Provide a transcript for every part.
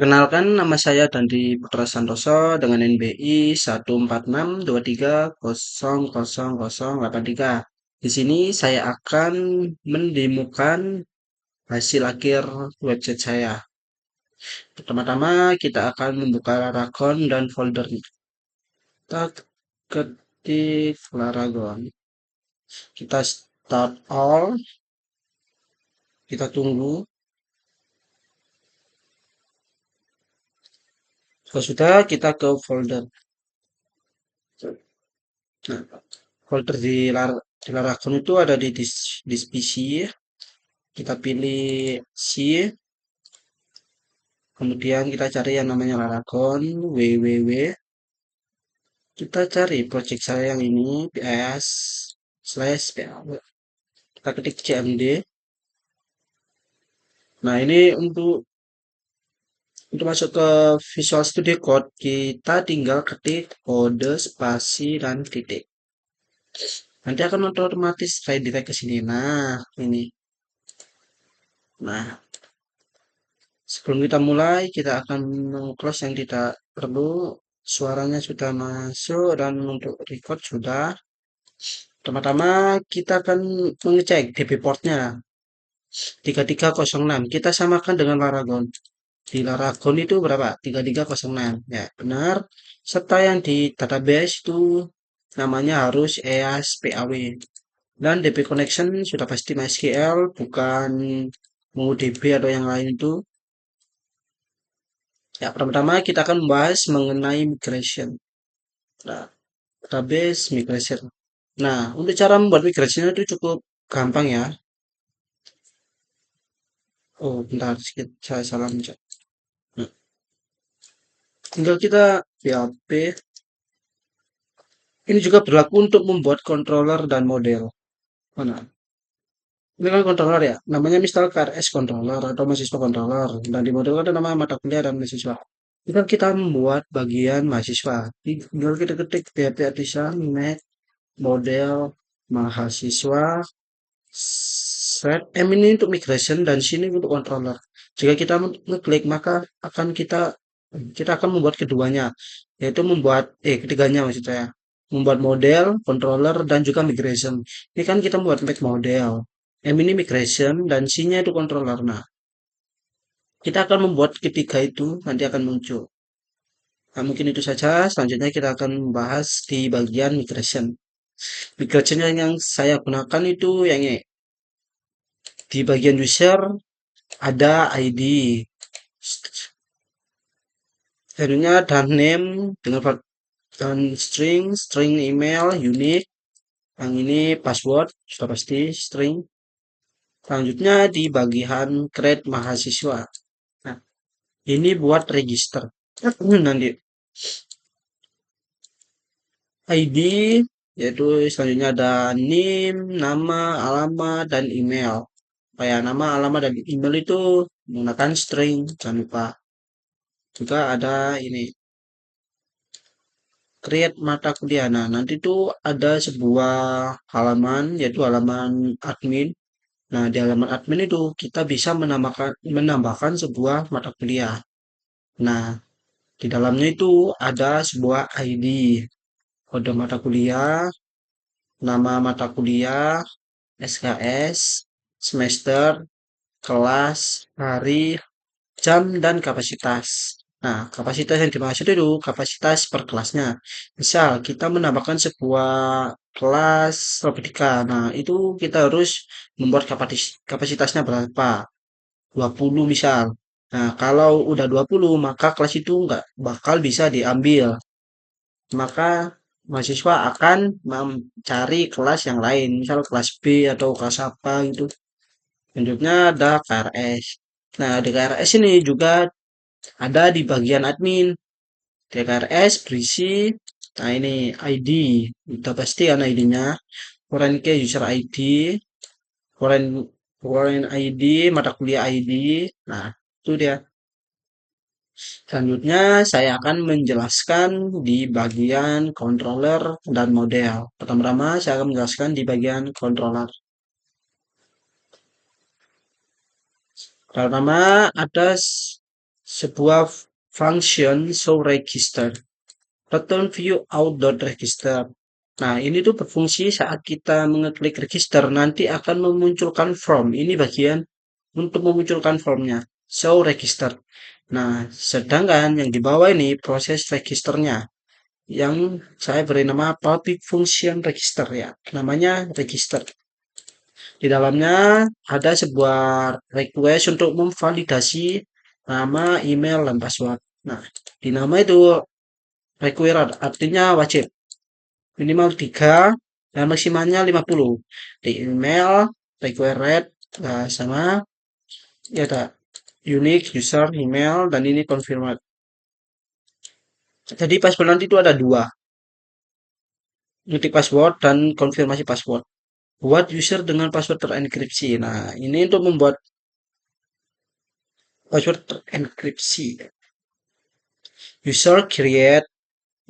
Kenalkan nama saya Dandi Putra Santoso dengan NBI 14623000083. Di sini saya akan mendemokan hasil akhir website saya. Pertama-tama kita akan membuka Laragon dan foldernya. Kita ketik Laragon. Kita start all. Kita tunggu. Kalau sudah kita ke folder. Nah, folder di Laragon itu ada di PC. Kita pilih C, kemudian kita cari yang namanya Laragon, www. Kita cari project saya yang ini, ps/paw. Kita ketik cmd. Nah, ini untuk masuk ke Visual Studio Code, kita tinggal ketik kode, spasi, dan titik. Nanti akan otomatis redirect ke sini. Nah, ini. Nah, sebelum kita mulai, kita akan close yang tidak perlu. Suaranya sudah masuk dan untuk record sudah. Pertama-tama kita akan mengecek DP portnya 3306. Kita samakan dengan Laragon. Di Laragon itu berapa? 3306. Ya, benar. Serta yang di database itu namanya harus EASPAW. Dan DP connection sudah pasti MySQL, bukan MongoDB atau yang lain itu. Ya, pertama-tama kita akan membahas mengenai migration. Nah, database migration. Nah, untuk cara membuat migration itu cukup gampang ya. Oh, bentar, sedikit saya salah mencet. Nah, tinggal kita PHP. Ini juga berlaku untuk membuat controller dan model. Mana? Ini kan controller ya. Namanya misal KRS controller atau mahasiswa controller. Dan di model kan ada nama mata kuliah dan mahasiswa. Tinggal kita membuat bagian mahasiswa. Tinggal kita ketik PHP artisan, make, model, mahasiswa, set M ini untuk migration dan sini untuk controller. Jika kita ngeklik maka kita akan membuat keduanya, yaitu ketiganya maksud saya. Membuat model, controller dan juga migration. Ini kan kita membuat make model. M ini migration dan C-nya itu controller. Nah, kita akan membuat ketiga itu nanti akan muncul. Nah, mungkin itu saja. Selanjutnya kita akan membahas di bagian migration. Migration yang saya gunakan itu yang ini. Di bagian user ada ID, selanjutnya dan name dan string email, unique, yang ini password, sudah pasti string. Selanjutnya di bagian create mahasiswa. Nah, ini buat register. Nanti ID, yaitu selanjutnya ada name, nama, alamat, dan email. Kayak nama, alamat, dan email itu menggunakan string, jangan lupa. Juga ada ini create mata kuliah. Nah, nanti tuh ada sebuah halaman, yaitu halaman admin. Nah, di halaman admin itu kita bisa menambahkan sebuah mata kuliah. Nah, di dalamnya itu ada sebuah ID, kode mata kuliah, nama mata kuliah, SKS, semester, kelas, hari, jam, dan kapasitas. Nah, kapasitas yang dimaksud itu kapasitas per kelasnya. Misal, kita menambahkan sebuah kelas robotika. Nah, itu kita harus membuat kapasitasnya berapa? 20 misal. Nah, kalau udah 20, maka kelas itu nggak bakal bisa diambil. Maka mahasiswa akan mencari kelas yang lain, misal kelas B atau kelas apa gitu. Selanjutnya ada KRS. Nah, di KRS ini juga ada di bagian admin. DKRS berisi, nah ini ID, udah pasti kan ID-nya. Foreign key user ID, foreign foreign ID, mata kuliah ID. Nah, itu dia. Selanjutnya saya akan menjelaskan di bagian controller dan model. Pertama-tama saya akan menjelaskan di bagian controller. Pertama ada sebuah function show register return view out.register. Nah, ini tuh berfungsi saat kita mengeklik register nanti akan memunculkan form. Ini bagian untuk memunculkan formnya. Show register. Nah, sedangkan yang di bawah ini proses registernya yang saya beri nama public function register ya. Namanya register. Di dalamnya ada sebuah request untuk memvalidasi nama, email, dan password. Nah, di nama itu required artinya wajib minimal 3 dan maksimalnya 50. Di email required sama ya ada unique user email dan ini confirmed. Jadi password nanti itu ada dua, unique password dan konfirmasi password. Buat user dengan password terenkripsi. Nah, ini untuk membuat password terenkripsi. User create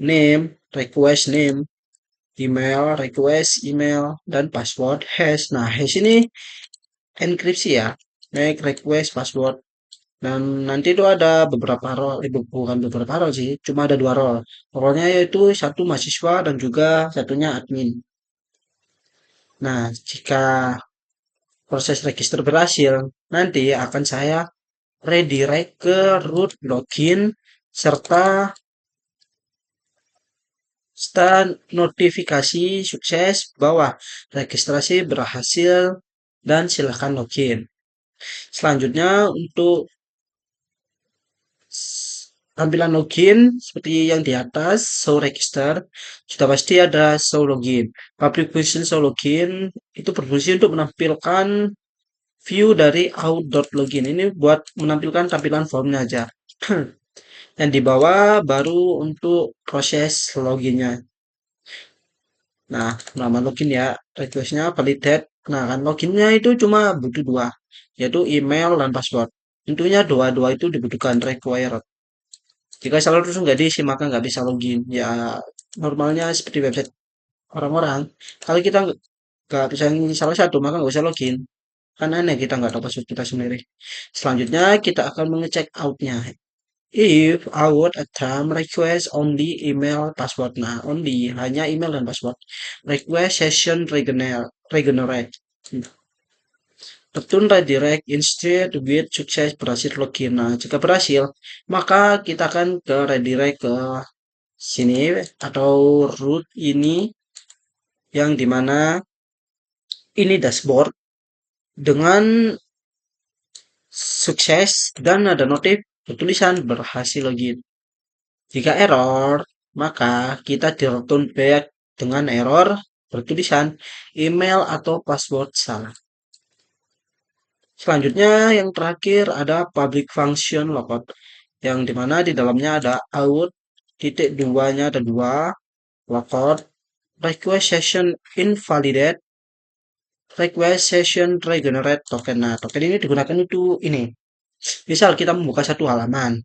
name, request name, email, request email, dan password hash. Nah, hash ini enkripsi ya. Make request password. Dan nanti itu ada beberapa role, bukan beberapa role sih, cuma ada dua role. Role-nya yaitu satu mahasiswa dan juga satunya admin. Nah, jika proses register berhasil, nanti akan saya redirect ke root login serta notifikasi sukses bahwa registrasi berhasil dan silakan login. Selanjutnya untuk tampilan login seperti yang di atas show register sudah pasti ada show login. Public function show login itu berfungsi untuk menampilkan view dari out.login. Ini buat menampilkan tampilan formnya aja. Dan di bawah baru untuk proses loginnya. Nah, nama login ya, requestnya validate. Nah, kan loginnya itu cuma butuh dua, yaitu email dan password. Tentunya dua-dua itu dibutuhkan required. Jika salah terus nggak diisi, maka nggak bisa login. Ya, normalnya seperti website orang-orang. Kalau kita nggak bisa ngisi salah satu, maka nggak bisa login. Kan aneh kita nggak tahu password kita sendiri. Selanjutnya kita akan mengecek outnya. If out attempt request only email password. Nah, only hanya email dan password. Request session regenerate. Return redirect instead with sukses berhasil login. Nah, jika berhasil, maka kita akan ke redirect ke sini atau root ini yang dimana ini dashboard dengan sukses dan ada notif bertulisan berhasil login. Jika error, maka kita di return back dengan error bertulisan email atau password salah. Selanjutnya yang terakhir ada public function logout yang dimana di dalamnya ada out titik duanya ada dua logout request session invalidate request session regenerate token. Nah, token ini digunakan itu ini. Misal kita membuka satu halaman.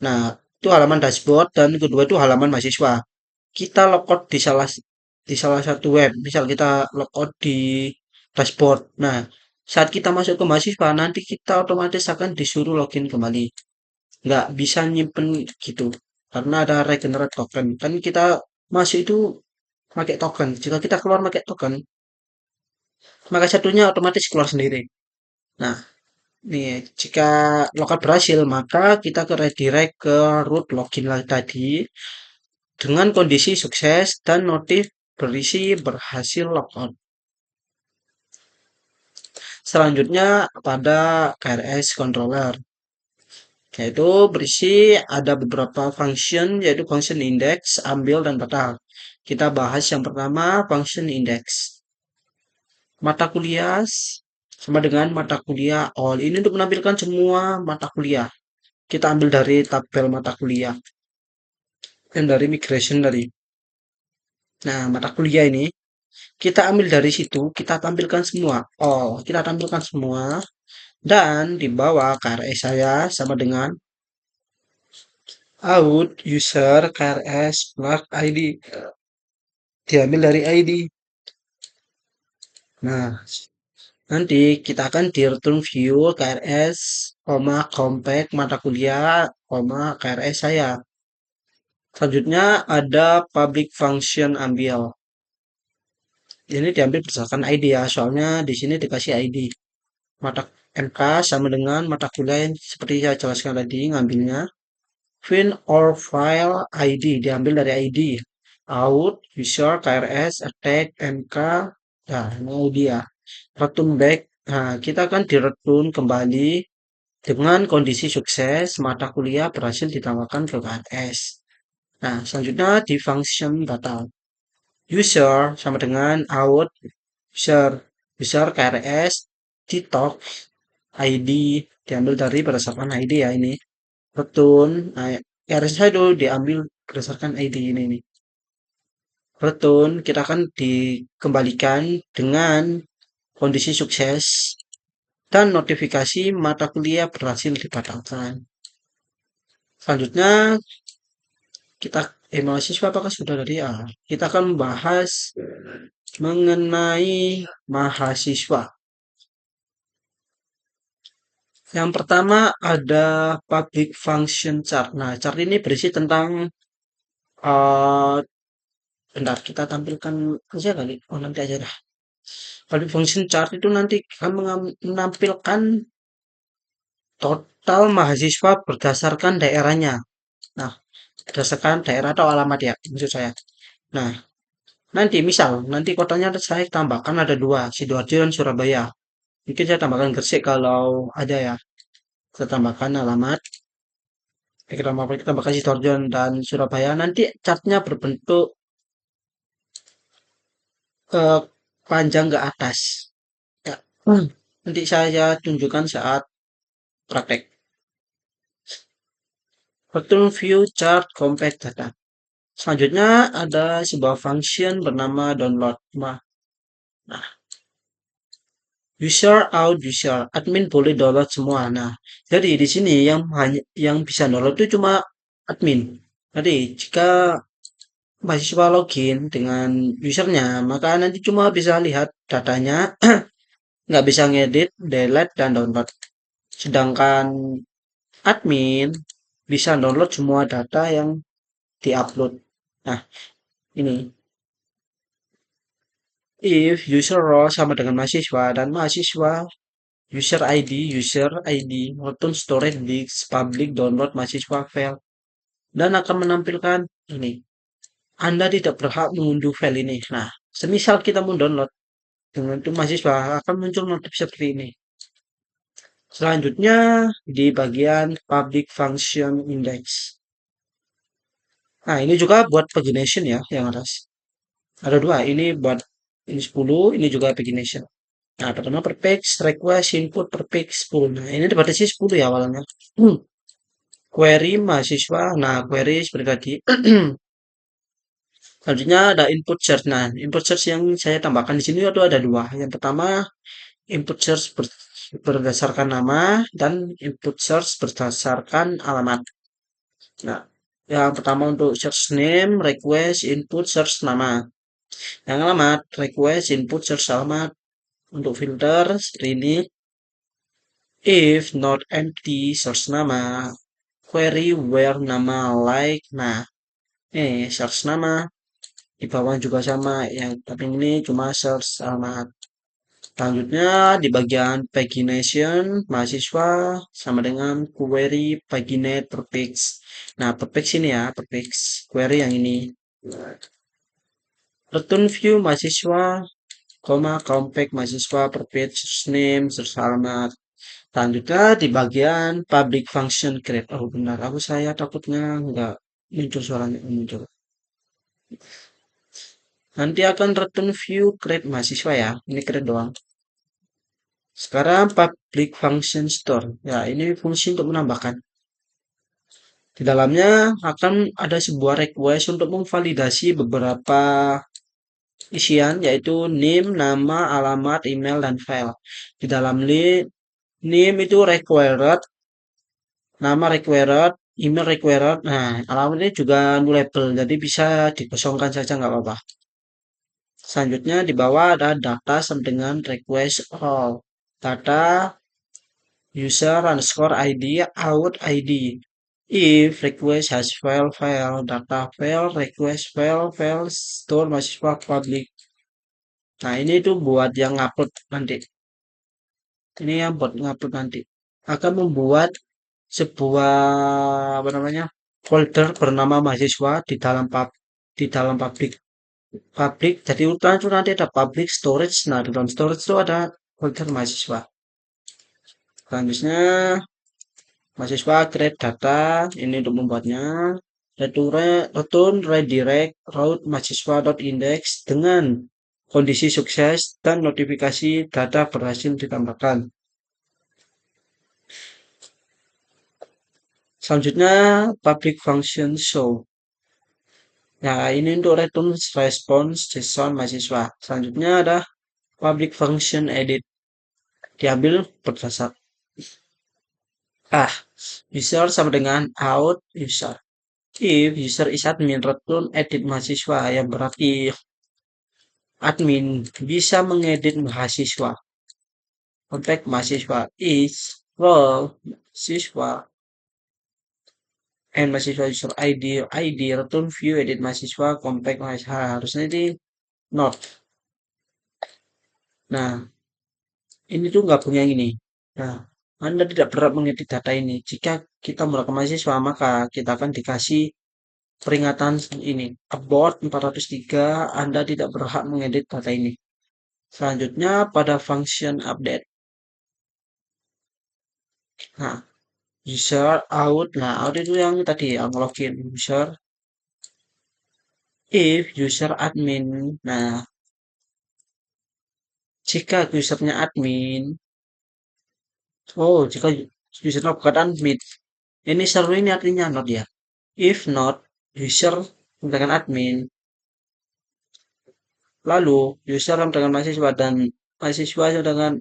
Nah, itu halaman dashboard dan kedua itu halaman mahasiswa. Kita logout di salah satu web. Misal kita logout di dashboard. Nah, saat kita masuk ke mahasiswa, nanti kita otomatis akan disuruh login kembali. Nggak bisa nyimpen gitu. Karena ada regenerate token. Kan kita masuk itu pakai token. Jika kita keluar pakai token, maka satunya otomatis keluar sendiri. Nah, nih, jika logout berhasil, maka kita ke redirect ke root login lagi tadi dengan kondisi sukses dan notif berisi berhasil logout. Selanjutnya pada KRS controller, yaitu berisi ada beberapa function, yaitu function index, ambil, dan total. Kita bahas yang pertama, function index. Mata kuliah sama dengan mata kuliah all. Ini untuk menampilkan semua mata kuliah. Kita ambil dari tabel mata kuliah dan dari migration dari. Nah, mata kuliah ini kita ambil dari situ, kita tampilkan semua. All, kita tampilkan semua. Dan di bawah KRS saya sama dengan out user KRS plug ID. Diambil dari ID. Nah, nanti kita akan di return view KRS compact mata kuliah, KRS saya. Selanjutnya ada public function ambil. Ini diambil berdasarkan ID ya, soalnya di sini dikasih ID. Mata MK sama dengan mata kuliah yang seperti saya jelaskan tadi ngambilnya. Fin or file ID diambil dari ID. Out, user, KRS, attack, MK. Nah, ini ID ya. Return back. Nah, kita akan direturn kembali dengan kondisi sukses mata kuliah berhasil ditambahkan ke KRS. Nah, selanjutnya di function data. User sama dengan out, user, user KRS, detox, ID, diambil dari berdasarkan ID ya ini. Return, nah, KRS saya dulu diambil berdasarkan ID ini nih. Return, kita akan dikembalikan dengan kondisi sukses dan notifikasi mata kuliah berhasil dibatalkan. Selanjutnya kita mahasiswa apakah sudah tadi ya? Kita akan membahas mengenai mahasiswa. Yang pertama ada public function chart. Nah, chart ini berisi tentang uh, bentar kita tampilkan aja kali. Oh, nanti aja dah. Public function chart itu nanti akan menampilkan total mahasiswa berdasarkan daerahnya. Nah, berdasarkan daerah atau alamat ya, maksud saya. Nah, nanti misal, nanti kotanya saya tambahkan ada dua, Sidoarjo dan Surabaya. Mungkin saya tambahkan Gresik kalau ada ya. Saya tambahkan alamat. Kita tambahkan Sidoarjo dan Surabaya. Nanti chartnya berbentuk eh, panjang ke atas. Ya. Nanti saya tunjukkan saat praktek. Return view chart compact data. Selanjutnya ada sebuah function bernama download. Nah, user out user, admin boleh download semua. Nah, jadi di sini yang bisa download itu cuma admin. Jadi jika mahasiswa login dengan usernya, maka nanti cuma bisa lihat datanya, nggak bisa ngedit, delete, dan download. Sedangkan admin bisa download semua data yang diupload. Nah, ini if user role sama dengan mahasiswa dan mahasiswa user ID return storage disk public download mahasiswa file dan akan menampilkan ini. Anda tidak berhak mengunduh file ini. Nah, semisal kita mau download dengan itu mahasiswa akan muncul notif seperti ini. Selanjutnya di bagian public function index. Nah, ini juga buat pagination ya yang atas. Ada dua, ini buat ini 10, ini juga pagination. Nah, pertama per page request input per page 10. Nah, ini dibatasi 10 ya awalnya. Query mahasiswa. Nah, query seperti tadi. Selanjutnya ada input search. Nah, input search yang saya tambahkan di sini itu ada dua. Yang pertama, input search berdasarkan nama dan input search berdasarkan alamat. Nah, yang pertama untuk search name, request, input search nama. Yang alamat, request, input search alamat. Untuk filter seperti ini. If not empty, search nama. Query where nama like. Nah, search nama. Di bawah juga sama yang tapi ini cuma search alamat. Selanjutnya di bagian pagination mahasiswa sama dengan query paginate per page. Nah, per page ini ya, per page query yang ini. Return view mahasiswa, compact mahasiswa per page search name, search alamat. Selanjutnya di bagian public function create. Oh benar, saya takutnya nggak muncul suaranya muncul. Nanti akan return view create mahasiswa ya. Ini create doang. Sekarang public function store. Ya, ini fungsi untuk menambahkan. Di dalamnya akan ada sebuah request untuk memvalidasi beberapa isian yaitu name, nama, alamat, email, dan file. Di dalam name itu required, nama required, email required. Nah, alamat ini juga nullable, jadi bisa dikosongkan saja nggak apa-apa. Selanjutnya di bawah ada data sama dengan request all. Data user underscore ID out ID. If request has fail, data fail, store mahasiswa public. Nah, ini tuh buat yang upload nanti. Ini yang buat ngupload nanti. Akan membuat sebuah apa namanya folder bernama mahasiswa di dalam public. Jadi urutan itu nanti ada public storage. Nah, di dalam storage itu ada folder mahasiswa. Selanjutnya mahasiswa create data ini untuk membuatnya. Return redirect route mahasiswa.index dengan kondisi sukses dan notifikasi data berhasil ditambahkan. Selanjutnya public function show. Nah, ini untuk return response JSON mahasiswa. Selanjutnya ada public function edit. Diambil berdasar user sama dengan out user. If user is admin, return edit mahasiswa yang berarti admin bisa mengedit mahasiswa. Kontak mahasiswa is role mahasiswa and mahasiswa user ID return view edit mahasiswa kontak mahasiswa harusnya ini not. Nah, ini tuh nggak punya ini. Nah, Anda tidak berhak mengedit data ini. Jika kita melakukan mahasiswa, maka kita akan dikasih peringatan ini. Abort 403, Anda tidak berhak mengedit data ini. Selanjutnya pada function update. Nah, user out. Nah, out itu yang tadi yang login user. If user admin. Nah, jika usernya admin. Oh, jika usernya bukan admin. Ini seru ini artinya not ya. If not, user dengan admin. Lalu, user dengan mahasiswa dan mahasiswa dengan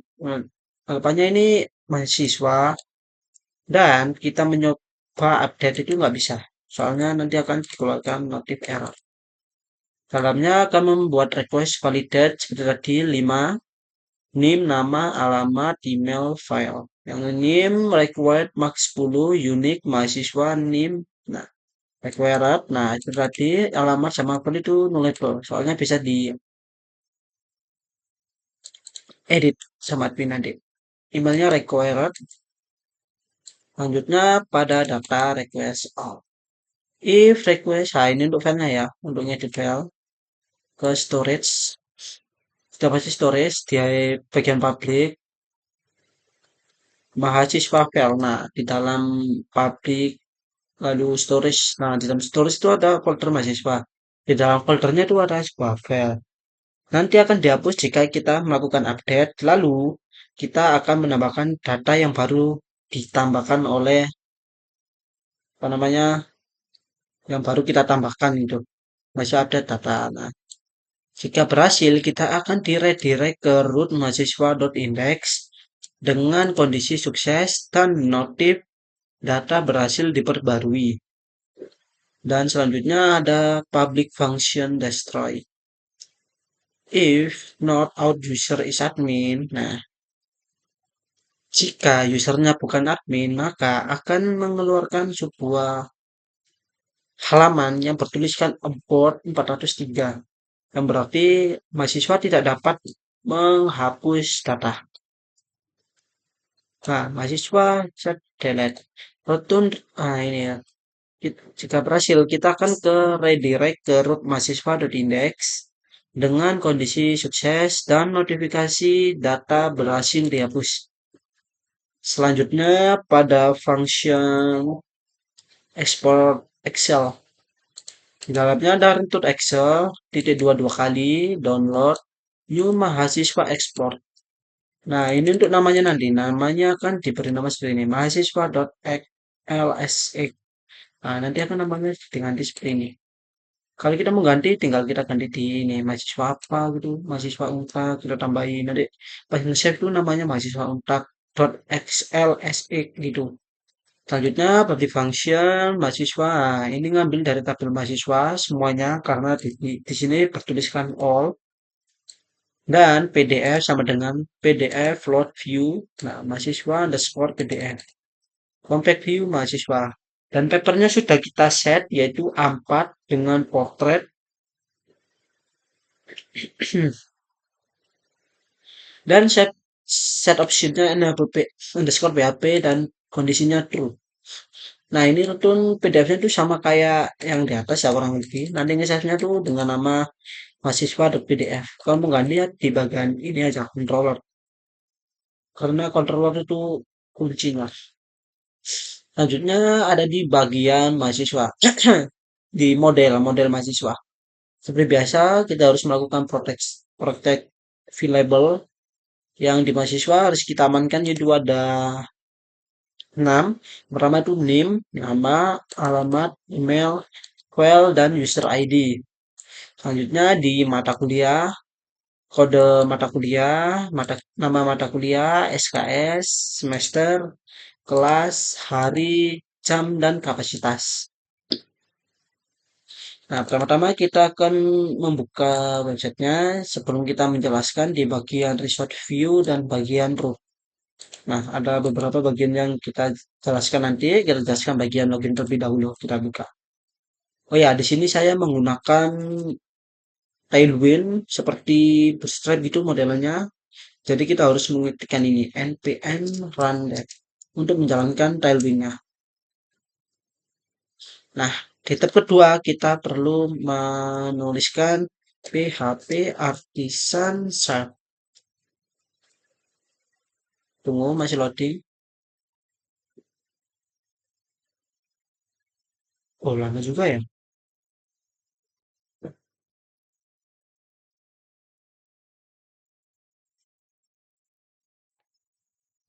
anggapannya ini mahasiswa dan kita mencoba update itu nggak bisa. Soalnya nanti akan dikeluarkan notif error. Dalamnya akan membuat request validate seperti tadi 5 name, nama, alamat, email, file. Yang name required max 10, unique, mahasiswa, name. Nah, required. Nah, itu tadi alamat sama akun itu nullable. Soalnya bisa di edit sama admin nanti. Emailnya required. Selanjutnya pada data request all. If request, nah ini untuk filenya ya, untuk ngedit file ke storage. Sudah pasti storage di bagian public mahasiswa file. Nah, di dalam public lalu storage. Nah, di dalam storage itu ada folder mahasiswa. Di dalam foldernya itu ada sebuah file. Nanti akan dihapus jika kita melakukan update. Lalu kita akan menambahkan data yang baru ditambahkan oleh apa namanya yang baru kita tambahkan itu. Masih update data. Nah, jika berhasil, kita akan redirect ke root mahasiswa.index dengan kondisi sukses dan notif data berhasil diperbarui. Dan selanjutnya ada public function destroy. If not out user is admin. Nah, jika usernya bukan admin, maka akan mengeluarkan sebuah halaman yang bertuliskan abort 403. Yang berarti mahasiswa tidak dapat menghapus data. Nah, mahasiswa set delete. Return, nah ini ya. Jika berhasil, kita akan ke redirect ke root mahasiswa.index dengan kondisi sukses dan notifikasi data berhasil dihapus. Selanjutnya pada function export Excel. Di dalamnya ada rentut Excel, titik dua kali, download, new mahasiswa export. Nah, ini untuk namanya nanti. Namanya akan diberi nama seperti ini, mahasiswa.lsx. Nah, nanti akan namanya diganti seperti ini. Kalau kita mau ganti, tinggal kita ganti di ini mahasiswa apa gitu, mahasiswa untak kita tambahin nanti pas nge-save itu namanya mahasiswa untak .xlsx gitu. Selanjutnya bagi function mahasiswa. Nah, ini ngambil dari tabel mahasiswa semuanya karena di sini bertuliskan all. Dan PDF sama dengan PDF float view. Nah, mahasiswa underscore PDF. Compact view mahasiswa. Dan papernya sudah kita set yaitu A4 dengan portrait dan set optionnya NHBP underscore BHP dan kondisinya true. Nah, ini rutun PDF-nya tuh sama kayak yang di atas ya kurang lebih. Nanti nge-save-nya tuh dengan nama mahasiswa.pdf. Kamu nggak lihat di bagian ini aja controller. Karena controller itu kuncinya. Selanjutnya ada di bagian mahasiswa. Di model mahasiswa. Seperti biasa, kita harus melakukan protect variable yang di mahasiswa harus kita amankan yaitu ada 6. Pertama itu name, nama, alamat, email, file, dan user ID. Selanjutnya di mata kuliah, kode mata kuliah, nama mata kuliah, SKS, semester, kelas, hari, jam, dan kapasitas. Nah, pertama-tama kita akan membuka websitenya sebelum kita menjelaskan di bagian resort view dan bagian root. Nah, ada beberapa bagian yang kita jelaskan nanti. Kita jelaskan bagian login terlebih dahulu. Kita buka. Oh ya, di sini saya menggunakan Tailwind seperti Bootstrap gitu modelnya. Jadi kita harus mengetikkan ini npm run dev untuk menjalankan Tailwind-nya. Nah, di tab kedua kita perlu menuliskan PHP Artisan Sharp. Tunggu, masih loading. Oh, lama juga ya.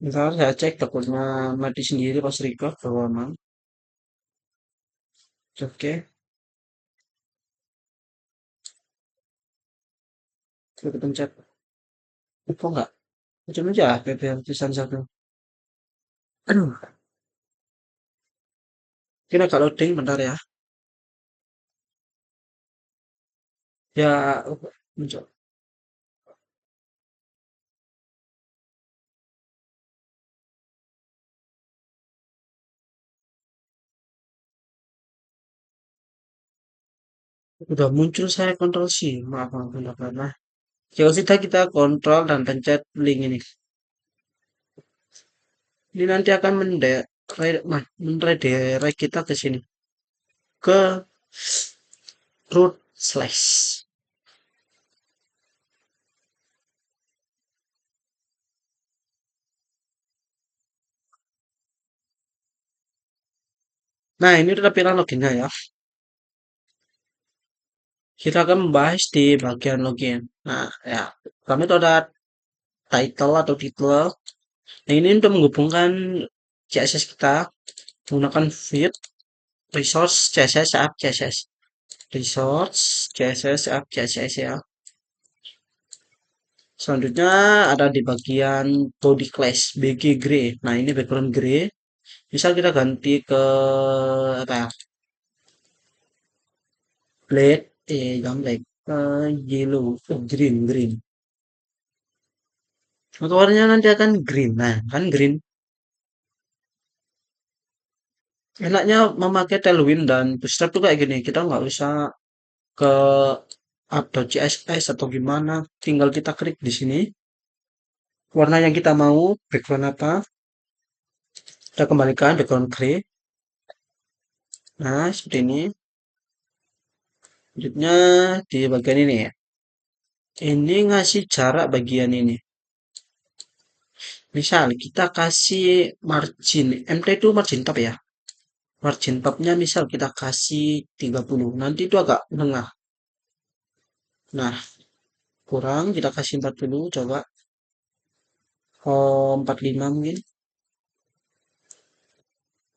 Ntar saya cek takutnya mati sendiri pas record bahwa memang. Oke, kita pencet. Kok enggak? Macam aja PHP Artisan satu. Aduh, kira kalau loading bentar ya. Ya, muncul. Udah muncul saya kontrol C. Maaf, maaf, bentar, bentar. Ya sudah kita kontrol dan pencet link ini. Ini nanti akan menredirect kita ke sini. Ke root slash. Nah, ini udah tampilan loginnya ya. Kita akan membahas di bagian login. Nah, ya. Kami itu ada title atau title. Nah, ini untuk menghubungkan CSS kita menggunakan feed resource CSS app CSS. Resource CSS app CSS ya. Selanjutnya ada di bagian body class BG gray. Nah, ini background gray. Misal kita ganti ke apa ya? Black, jangan black, yellow, green. Maka warnanya nanti akan green. Nah, kan green. Enaknya memakai Tailwind dan Bootstrap tuh kayak gini. Kita nggak usah ke app.css atau gimana. Tinggal kita klik di sini. Warna yang kita mau, background apa. Kita kembalikan background gray. Nah, seperti ini. Selanjutnya di bagian ini ya. Ini ngasih jarak bagian ini. Misal kita kasih margin. MT itu margin top ya. Margin topnya misal kita kasih 30. Nanti itu agak menengah. Nah, kurang kita kasih 40. Coba. Oh, 45 mungkin.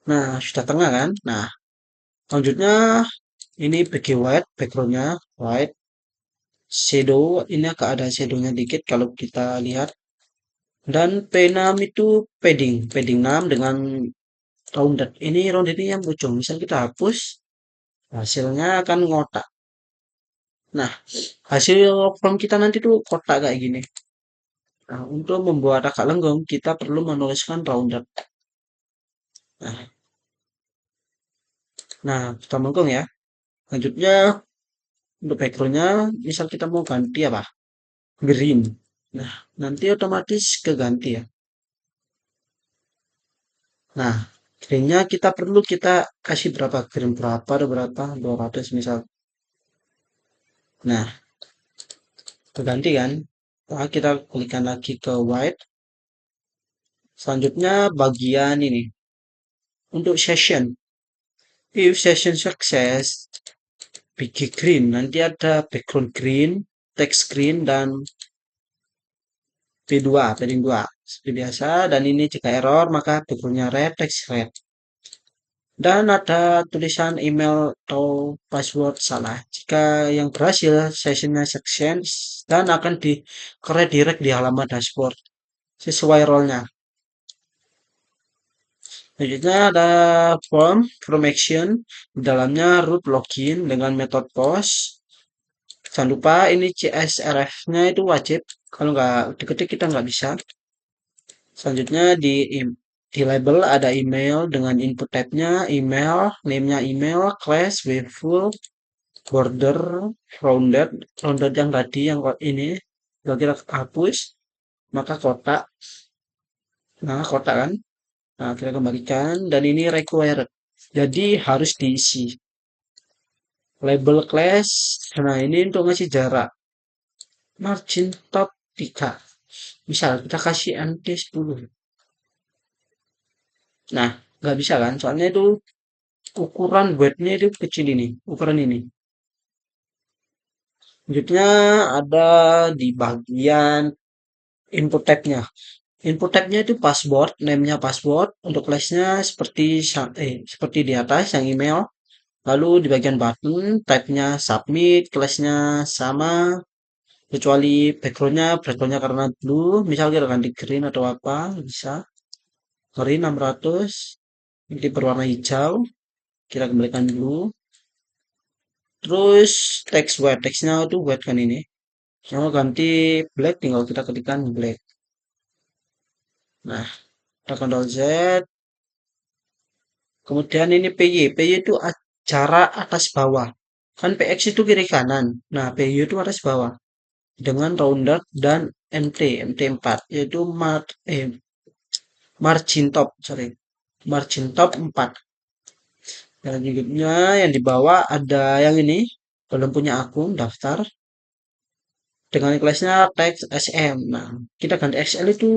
Nah, sudah tengah kan? Nah, selanjutnya ini bagi white, backgroundnya white. Shadow, ini agak ada shadownya dikit kalau kita lihat. Dan P6 itu padding 6 dengan rounded. Ini rounded ini yang ujung. Misal kita hapus, hasilnya akan ngotak. Nah, hasil form kita nanti tuh kotak kayak gini. Nah, untuk membuat akak lenggong, kita perlu menuliskan rounded. Nah, kita melengkung ya. Lanjutnya, untuk backgroundnya, misal kita mau ganti apa? Green. Nah, nanti otomatis keganti ya. Nah, greennya kita kasih berapa? Green berapa, ada berapa? 200 misal. Nah, keganti kan? Nah, kita klikkan lagi ke white. Selanjutnya bagian ini. Untuk session. If session success, big green. Nanti ada background green, text green, dan P2, padding 2. Seperti biasa. Dan ini jika error, maka backgroundnya red, text red. Dan ada tulisan email atau password salah. Jika yang berhasil, sessionnya success dan akan di redirect di halaman dashboard sesuai role-nya. Selanjutnya ada form action, di dalamnya root login dengan metode post. Jangan lupa ini CSRF-nya itu wajib, kalau nggak diketik kita nggak bisa. Selanjutnya di label ada email dengan input type-nya, email, name-nya email, class, full, border, rounded, rounded yang tadi yang ini, kalau kita hapus, maka kotak, nah kotak kan, nah kita kembalikan, dan ini required, jadi harus diisi. Label class, nah ini untuk ngasih jarak, margin top 3, misal kita kasih nt 10. Nah, nggak bisa kan, soalnya itu ukuran buatnya itu kecil ini, ukuran ini. Selanjutnya ada di bagian input tab-nya. Input tab-nya itu password, name-nya password, untuk class-nya seperti di atas yang email. Lalu di bagian button, type-nya submit, class-nya sama, kecuali background-nya karena blue, misal kita ganti green atau apa, bisa. Green 600, ini berwarna hijau, kita kembalikan blue. Terus text white, text-nya itu white kan ini. Mau ganti black, tinggal kita ketikkan black. Nah, kita Ctrl Z. Kemudian ini PY. PY itu jarak atas bawah. Kan PX itu kiri kanan. Nah, PY itu atas bawah. Dengan rounded dan MT 4. Yaitu margin top. Sorry. Margin top 4. Dan berikutnya yang di bawah ada yang ini. Belum punya akun, daftar. Dengan kelasnya teks SM. Nah, kita ganti XL itu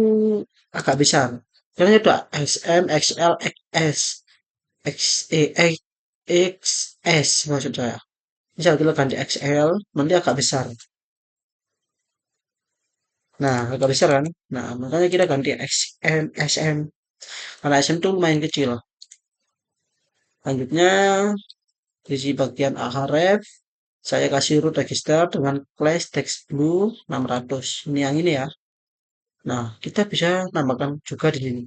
agak besar. Karena itu SM, XL, XS, XS maksud saya. Misal kita ganti XL, nanti agak besar. Nah, agak besar kan? Nah, makanya kita ganti XM, SM. Karena SM itu lumayan kecil. Lanjutnya, di bagian ahref, saya kasih root register dengan class text blue 600. Ini yang ini ya. Nah, kita bisa tambahkan juga di sini.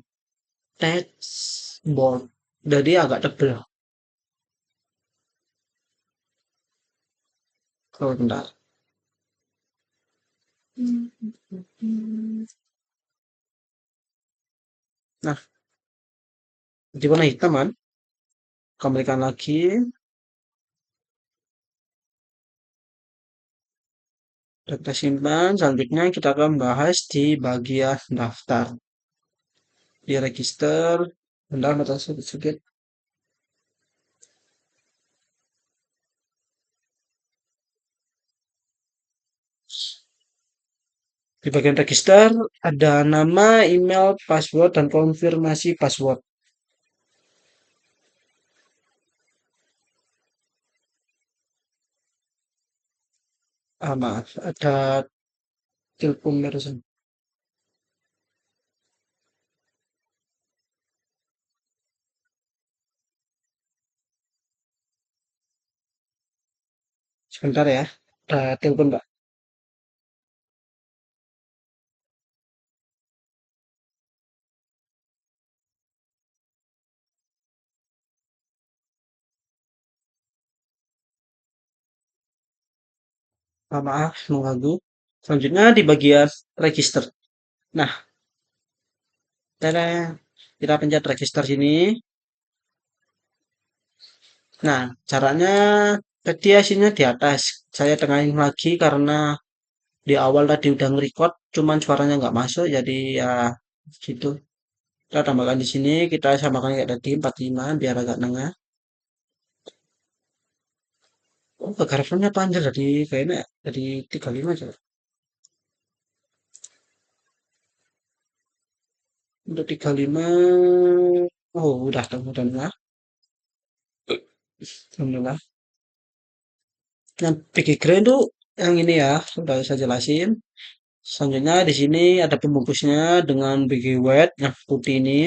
Text bold. Jadi agak tebal. Kalau bentar. Nah, di warna hitam kan? Kembalikan lagi. Kita simpan. Selanjutnya kita akan bahas di bagian daftar. Di register. Bentar, mata sedikit. Di bagian register ada nama, email, password, dan konfirmasi password. Maaf, ada telepon barusan. Sebentar ya, ada telepon Pak. Maaf, mengganggu. Selanjutnya di bagian register. Nah, tada, kita pencet register sini. Nah, caranya tadi hasilnya di atas. Saya tengahin lagi karena di awal tadi udah nge-record, cuman suaranya nggak masuk, jadi ya gitu. Kita tambahkan di sini, kita samakan kayak tadi 45 biar agak nengah. Oh, paragrafnya panjang dari kayaknya dari 35 aja. Untuk 35, oh udah udah. Alhamdulillah. Yang background itu yang ini ya, udah saya jelasin. Selanjutnya di sini ada pembungkusnya dengan BG White yang putih ini.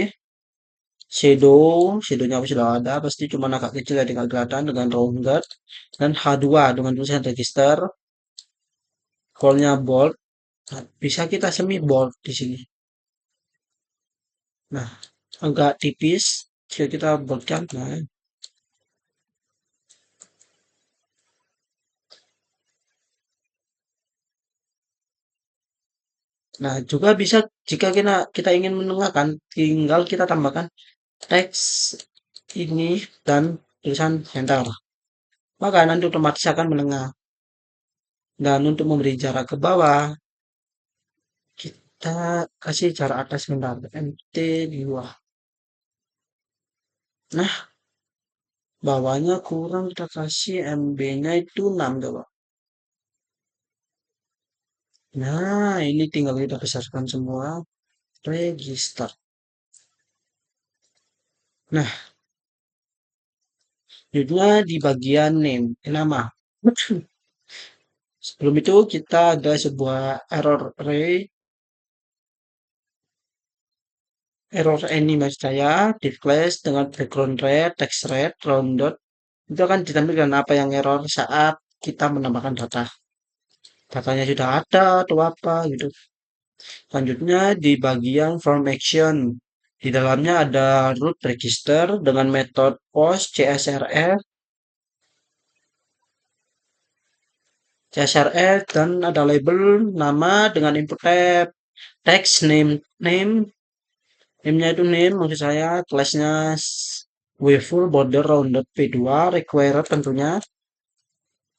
Shadownya sudah ada, pasti cuma agak kecil ya tinggal kelihatan dengan rounded. Dan H2 dengan tulisan register, call-nya bold. Nah, bisa kita semi bold di sini. Nah, agak tipis, jika kita boldkan. Nah, juga bisa jika kita ingin menengahkan, tinggal kita tambahkan teks ini dan tulisan enter. Maka nanti otomatis akan menengah. Dan untuk memberi jarak ke bawah, kita kasih jarak atas sebentar. MT di bawah. Nah, bawahnya kurang kita kasih MB-nya itu 6 coba. Nah, ini tinggal kita besarkan semua. Register. Nah, judulnya di bagian name, nama. Sebelum itu kita ada sebuah error array, error any maksud saya, div class dengan background red, text red, rounded. Itu akan ditampilkan apa yang error saat kita menambahkan data. Datanya sudah ada atau apa gitu. Selanjutnya di bagian form action. Di dalamnya ada root register dengan metode post CSRF, CSRF dan ada label nama dengan input tab, text name, name-nya itu name maksud saya, kelasnya full border rounded p2 required tentunya.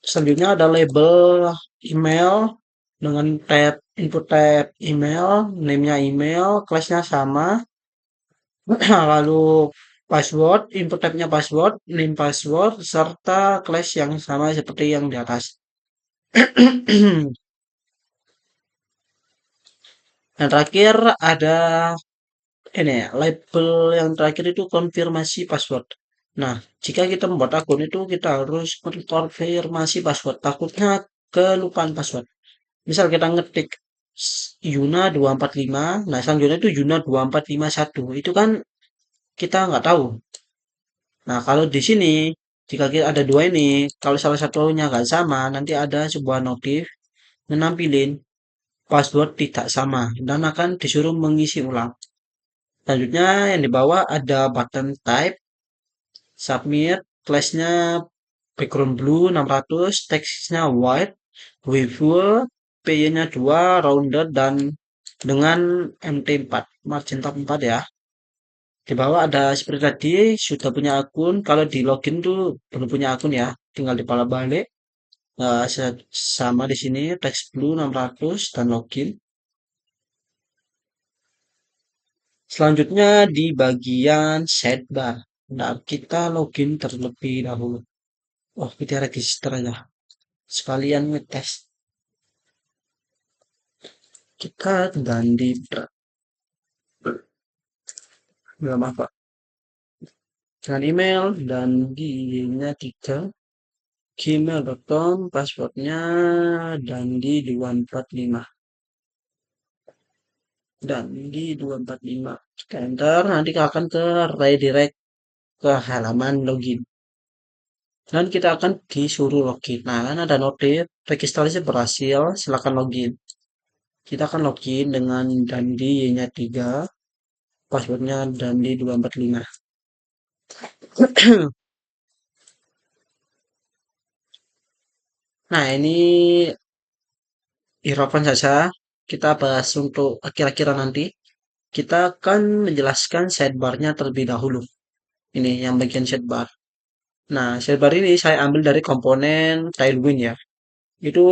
Selanjutnya ada label email dengan tab input tab email, name-nya email, kelasnya sama. Lalu password, input tab-nya password, name password, serta class yang sama seperti yang di atas. Dan terakhir ada ini ya, label yang terakhir itu konfirmasi password. Nah, jika kita membuat akun itu kita harus konfirmasi password. Takutnya kelupaan password. Misal kita ngetik Yuna 245, nah selanjutnya itu Yuna 2451. Itu kan kita nggak tahu. Nah, kalau di sini, jika kita ada dua ini, kalau salah satunya nggak sama, nanti ada sebuah notif menampilin password tidak sama dan akan disuruh mengisi ulang. Selanjutnya yang di bawah ada button type, submit, class-nya background blue 600, teksnya white, full, PY-nya 2, rounded, dan dengan MT4, margin top 4 ya. Di bawah ada seperti tadi, sudah punya akun. Kalau di login tuh belum punya akun ya, tinggal dibalik. Nah, sama di sini text blue 600 dan login. Selanjutnya di bagian sidebar. Nah, kita login terlebih dahulu. Oh, kita register aja. Sekalian ngetes. Kita dan di nggak maaf Pak. Dengan email dan di-nya 3 gmail.com, passwordnya dandi 245 dan di 245 kita enter, nanti akan ke redirect ke halaman login dan kita akan disuruh login. Nah, kan ada notif registrasi berhasil, silakan login. Kita akan login dengan dandi nya 3, passwordnya dandi 245. Nah, ini Irrelevant saja. Kita bahas untuk kira-kira nanti. Kita akan menjelaskan sidebar-nya terlebih dahulu. Ini yang bagian sidebar. Nah, sidebar ini saya ambil dari komponen Tailwind ya. Itu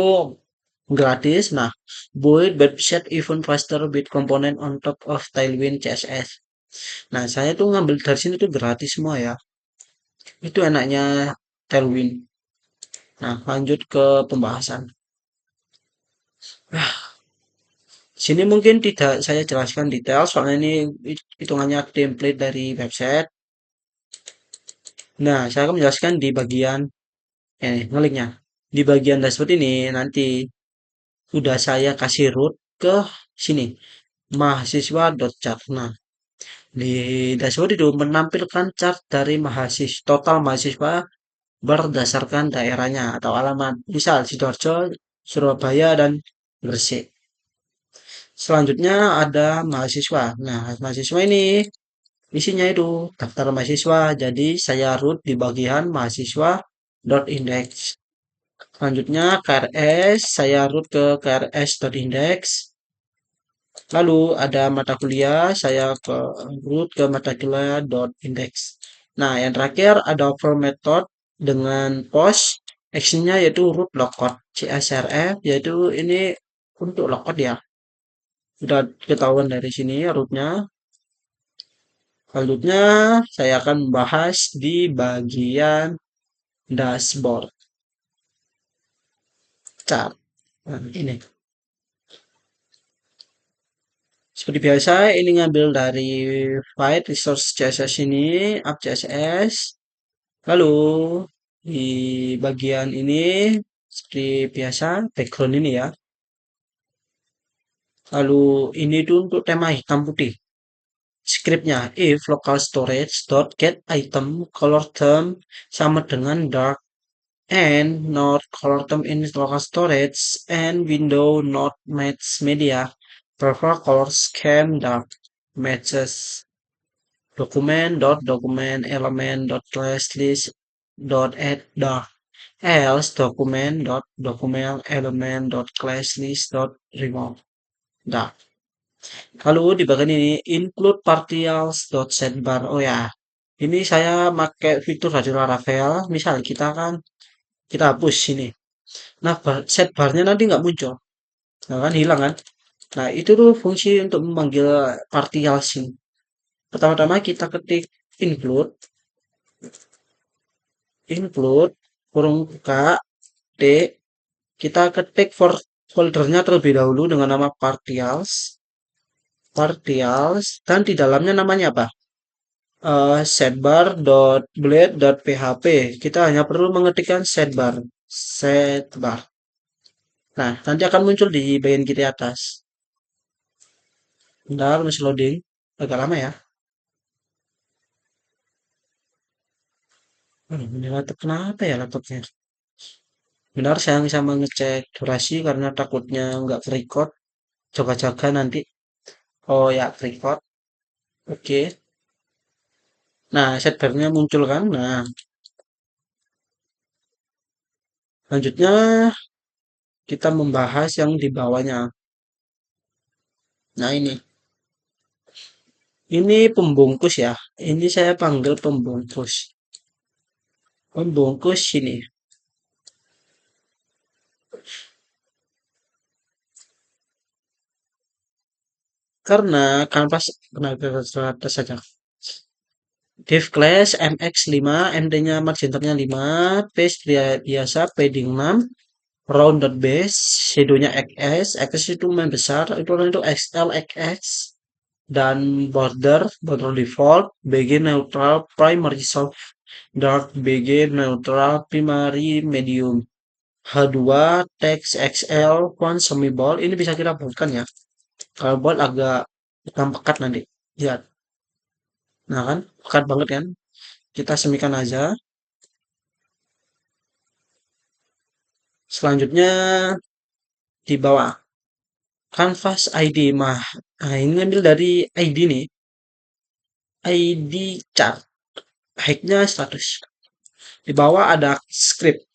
gratis. Nah, build website even faster with component on top of Tailwind CSS. Nah, saya tuh ngambil dari sini tuh gratis semua ya. Itu enaknya Tailwind. Nah, lanjut ke pembahasan. Nah, sini mungkin tidak saya jelaskan detail soalnya ini hitungannya template dari website. Nah, saya akan menjelaskan di bagian ngeliknya. Di bagian dashboard ini nanti udah saya kasih root ke sini mahasiswa.chart. Nah, di dashboard itu menampilkan chart dari mahasiswa total mahasiswa berdasarkan daerahnya atau alamat. Misal Sidoarjo, Surabaya dan Gresik. Selanjutnya ada mahasiswa. Nah, mahasiswa ini isinya itu daftar mahasiswa. Jadi saya root di bagian mahasiswa.index. Selanjutnya KRS, saya root ke KRS.index. Lalu ada mata kuliah, saya ke root ke mata kuliah.index. Nah, yang terakhir ada over method dengan post. Actionnya yaitu root lockout CSRF, yaitu ini untuk lockout ya. Sudah ketahuan dari sini rootnya. Selanjutnya saya akan membahas di bagian dashboard chart. Nah, ini. Seperti biasa, ini ngambil dari file resource CSS ini, app CSS. Lalu di bagian ini seperti biasa background ini ya. Lalu ini tuh untuk tema hitam putih. Scriptnya if local storage dot get item color term sama dengan dark and not color term in local storage and window not match media prefer color scheme dark matches document element dot class list dot add dark else document element dot class list dot remove dark. Lalu di bagian ini include partials dot setbar. Oh ya, ini saya pakai fitur dari Laravel. Misal kita kan kita hapus sini. Nah, setbarnya nanti nggak muncul, nah, kan hilang kan? Nah, itu tuh fungsi untuk memanggil partials ini. Pertama-tama kita ketik include include kurung buka d, kita ketik foldernya terlebih dahulu dengan nama partials dan di dalamnya namanya apa? Setbar.blade.php. Kita hanya perlu mengetikkan setbar. Nah, nanti akan muncul di bagian kiri atas. Bentar, masih loading. Agak lama ya. Ini laptop kenapa ya laptopnya? Benar, saya bisa mengecek durasi karena takutnya nggak record. Jaga-jaga nanti. Oh ya, record. Oke. Nah, setbarnya muncul kan? Nah, selanjutnya kita membahas yang di bawahnya. Nah, ini. Ini pembungkus ya. Ini saya panggil pembungkus. Pembungkus ini. Karena kanvas tenaga atas saja. Div class mx5, md-nya marginternya 5, paste biasa padding 6, round dot base, shadow-nya xs, xs itu main besar, itu xl xx, dan border default, bg neutral, primary soft, dark bg neutral, primary medium, h2 text xl, font semi bold, ini bisa kita buatkan ya. Kalau bold agak hitam pekat nanti. Lihat. Nah kan, pekat banget kan? Kita semikan aja. Selanjutnya di bawah Canvas ID mah. Nah, ini ambil dari ID nih. ID chart. Height-nya 100. Di bawah ada script.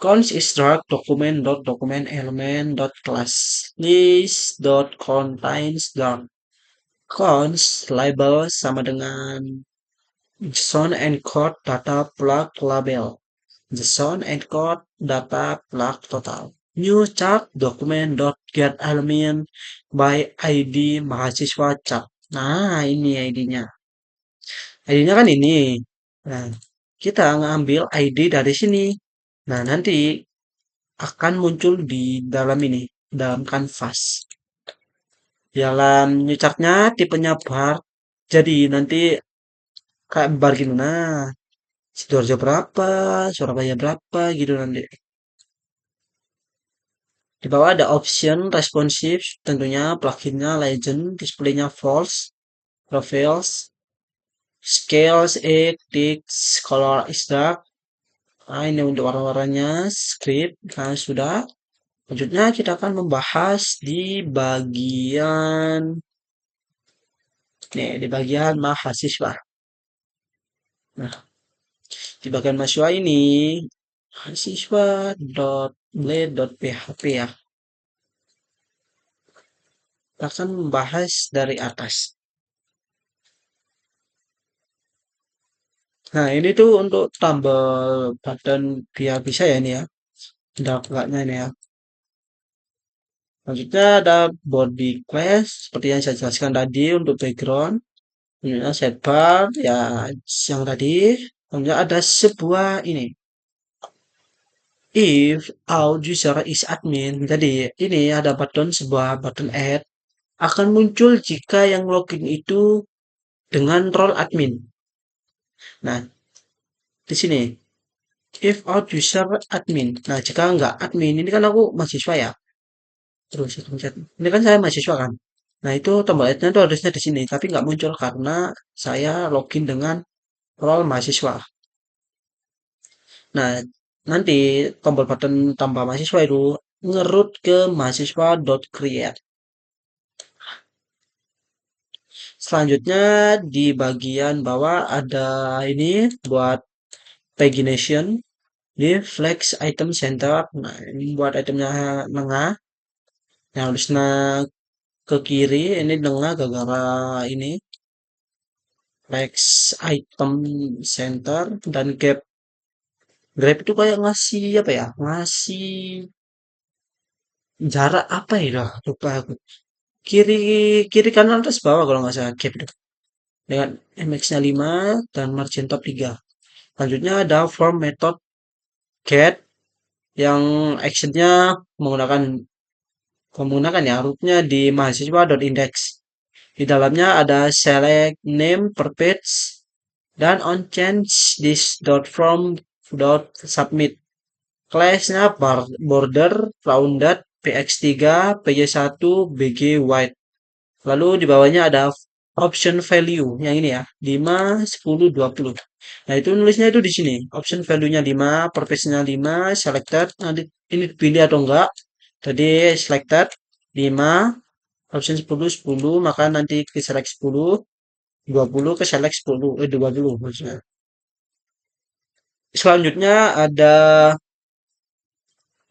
Cons is drag document element class list contains dark. Cons label sama dengan JSON encode data plug label. JSON encode data plug total. New chart document get element by ID mahasiswa chart. Nah, ini ID-nya. ID-nya kan ini. Nah, kita ngambil ID dari sini. Nah, nanti akan muncul di dalam ini, dalam kanvas. Dalam new chart-nya tipenya bar. Jadi nanti kayak bar gitu. Nah, Sidoarjo berapa, Surabaya berapa gitu nanti. Di bawah ada option responsive, tentunya pluginnya legend, displaynya false, profiles, scales, 8, ticks, color is dark. Nah, ini untuk warna-warnanya, script, nah sudah. Selanjutnya kita akan membahas di bagian, nih, di bagian mahasiswa. Nah, di bagian mahasiswa ini, mahasiswa.blade.php ya. Kita akan membahas dari atas. Nah, ini tuh untuk tambah button biar bisa ya ini ya. Ada enggaknya ini ya. Selanjutnya ada body class seperti yang saya jelaskan tadi untuk background. Selanjutnya sidebar ya yang tadi. Selanjutnya ada sebuah ini. If our user is admin. Jadi ini ada button sebuah button add akan muncul jika yang login itu dengan role admin. Nah, di sini if out user admin. Nah, jika enggak admin, ini kan aku mahasiswa ya. Terus pencet. Ini kan saya mahasiswa kan. Nah, itu tombol add-nya itu harusnya di sini, tapi nggak muncul karena saya login dengan role mahasiswa. Nah, nanti tombol button tambah mahasiswa itu ngerut ke mahasiswa.create. Selanjutnya di bagian bawah ada ini buat pagination di flex item center. Nah, ini buat itemnya tengah. Yang harusnya ke kiri ini tengah gara-gara ini flex item center dan gap. Grab itu kayak ngasih apa ya? Ngasih jarak apa ya? Lupa aku. Kiri kiri kanan atas bawah kalau nggak salah gap itu. Dengan MX-nya 5 dan margin top 3. Selanjutnya ada form method get yang actionnya menggunakan menggunakan ya rootnya di mahasiswa.index. Di dalamnya ada select name per page dan on change this dot from dot submit. Class-nya border rounded px3 py1 bg white. Lalu di bawahnya ada option value yang ini ya 5 10 20. Nah, itu nulisnya itu di sini. Option value-nya 5, purpose-nya 5, selected. Nanti ini pilih atau enggak. Tadi selected 5, option 10 10, maka nanti ke select 10, 20 ke select 10, 20 maksudnya. Selanjutnya ada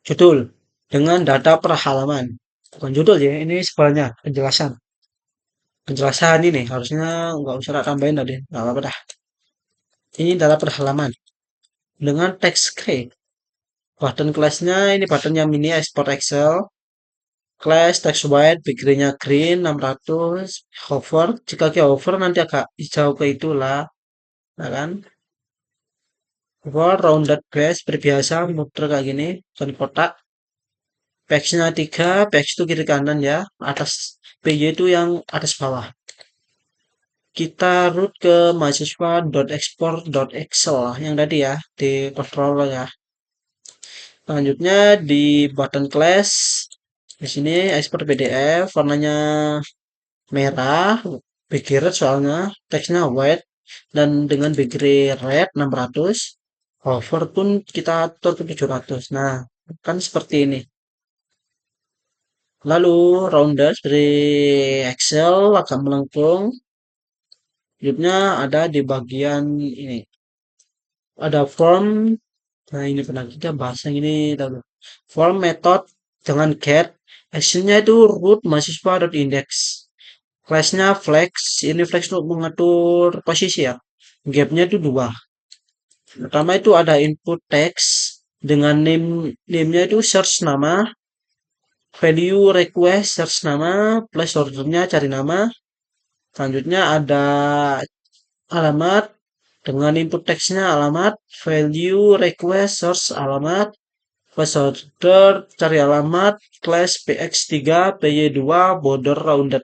judul dengan data per halaman. Bukan judul ya, ini sebenarnya penjelasan. Penjelasan ini harusnya nggak usah tak tambahin tadi, nggak apa-apa dah. Ini data per halaman dengan text script. Button class-nya ini buttonnya mini export Excel. Class text white, background-nya green 600, hover. Jika ke hover nanti agak hijau ke itulah, nah kan? Hover rounded base seperti biasa muter kayak gini, kan kotak. Page-nya 3, page itu kiri kanan ya, atas PY itu yang atas bawah. Kita root ke mahasiswa.export.excel yang tadi ya, di control ya. Selanjutnya di button class, di sini export PDF, warnanya merah, background soalnya, teksnya white, dan dengan background red 600, hover pun kita atur ke 700. Nah, kan seperti ini. Lalu rounded dari Excel agak melengkung. Hidupnya ada di bagian ini. Ada form Nah, ini pernah kita bahas yang ini tahu. Form method dengan get, actionnya itu root mahasiswa.index. Class-nya flex, ini flex untuk mengatur posisi ya. Gap-nya itu dua. Pertama itu ada input text dengan name-nya itu search nama, value request search nama, place ordernya cari nama. Selanjutnya ada alamat dengan input text-nya alamat, value request search alamat, place order cari alamat, class px3 py2 border rounded.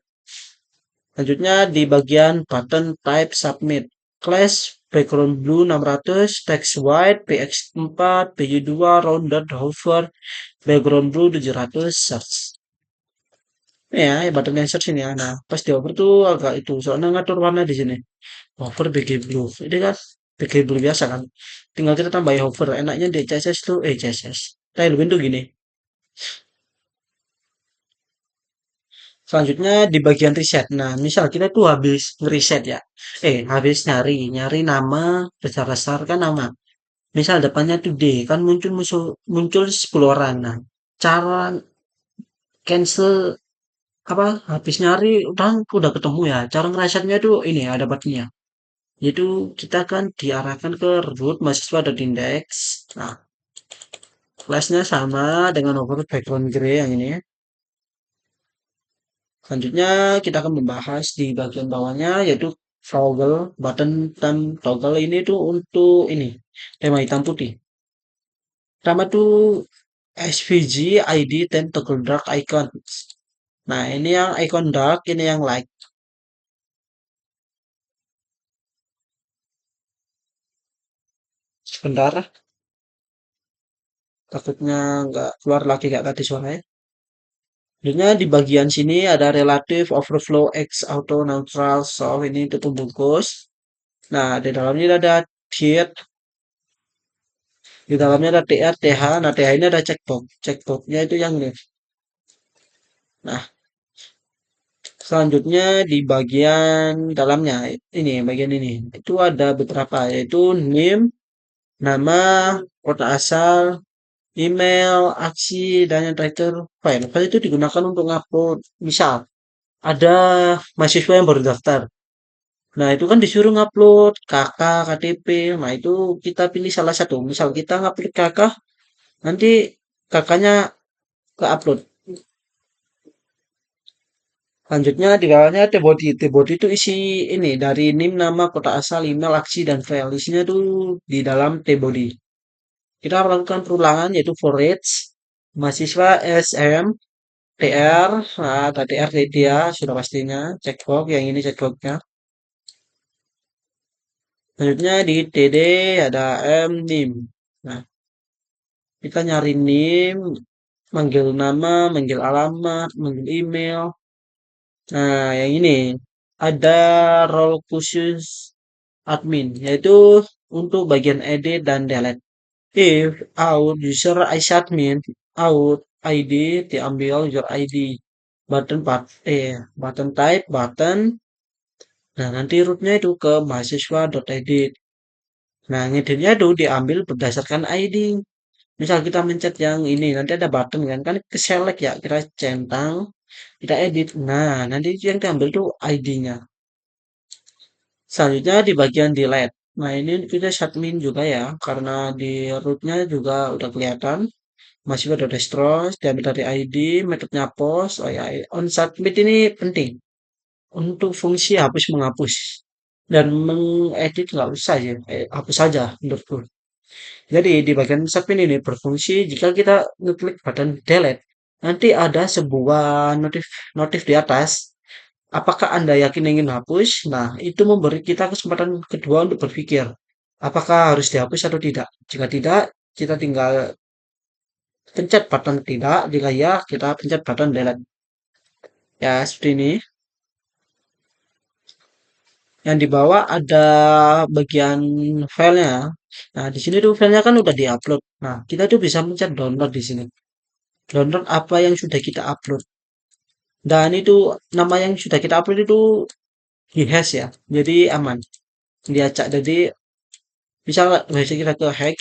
Selanjutnya di bagian button type submit. Class background blue 600, text white, px4, py2, rounded hover, background blue 700, search. Ya, button yang search ini ya. Nah, pas di hover tuh agak itu, soalnya ngatur warna di sini. Hover BG blue. Ini kan BG blue biasa kan. Tinggal kita tambahin hover. Enaknya di CSS tuh, CSS. Tailwind tuh gini. Selanjutnya di bagian reset. Nah, misal kita tuh habis ngereset ya. Habis nyari nama berdasarkan nama. Misal depannya tuh D, kan muncul 10 orang. Nah, cara cancel apa habis nyari udah ketemu ya. Cara ngeresetnya tuh ini ada buttonnya. Yaitu kita kan diarahkan ke root mahasiswa.index. Nah, kelasnya sama dengan over background gray yang ini ya. Selanjutnya kita akan membahas di bagian bawahnya yaitu toggle button dan toggle ini tuh untuk ini tema hitam putih. Pertama tuh SVG ID dan toggle dark icon. Nah, ini yang icon dark, ini yang light. Sebentar, takutnya nggak keluar lagi nggak tadi suaranya. Selanjutnya di bagian sini ada relative overflow X auto neutral solve ini itu pembungkus. Nah, di dalamnya ada diet. Di dalamnya ada TR, TH. Nah, TH ini ada checkbox. Checkboxnya itu yang ini. Nah, selanjutnya di bagian dalamnya, ini bagian ini. Itu ada beberapa, yaitu name, nama, kota asal, email, aksi, dan yang terakhir file. File itu digunakan untuk ngupload. Misal, ada mahasiswa yang baru daftar. Nah, itu kan disuruh ngupload KK, KTP. Nah, itu kita pilih salah satu. Misal kita ngupload KK, nanti kakaknya ke upload. Selanjutnya di bawahnya T-body. T-body itu isi ini dari NIM, nama, kota asal, email, aksi, dan file. Isinya tuh di dalam T-body. Kita melakukan perulangan yaitu for each mahasiswa SM, TR, nah, ada TR dia sudah pastinya. Checkbox, yang ini checkboxnya. Selanjutnya di TD ada M, NIM. Nah, kita nyari NIM, manggil nama, manggil alamat, manggil email. Nah, yang ini ada role khusus admin, yaitu untuk bagian edit dan delete. If out user is admin, out ID diambil user ID. Button type button. Nah, nanti rootnya itu ke mahasiswa.edit. Nah, ngeditnya itu diambil berdasarkan ID. Misal kita mencet yang ini, nanti ada button kan ke select ya, kita centang, kita edit. Nah, nanti yang diambil tuh ID-nya. Selanjutnya di bagian delete. Nah, ini kita admin juga ya, karena di rootnya juga udah kelihatan. Masih ada destroy, diambil dari ID, metodenya post. Oh ya, on submit ini penting. Untuk fungsi hapus menghapus. Dan mengedit nggak usah ya, hapus saja menurutku. Jadi di bagian submit ini berfungsi jika kita ngeklik button delete, nanti ada sebuah notif di atas. Apakah Anda yakin ingin hapus? Nah, itu memberi kita kesempatan kedua untuk berpikir. Apakah harus dihapus atau tidak? Jika tidak, kita tinggal pencet button tidak. Jika ya, kita pencet button delete. Ya, seperti ini. Yang di bawah ada bagian filenya. Nah, di sini tuh filenya kan udah diupload. Nah, kita tuh bisa mencet download di sini. Download apa yang sudah kita upload. Dan itu nama yang sudah kita upload itu dihash ya. Jadi aman. Diacak. Jadi Misal website kita ke hack,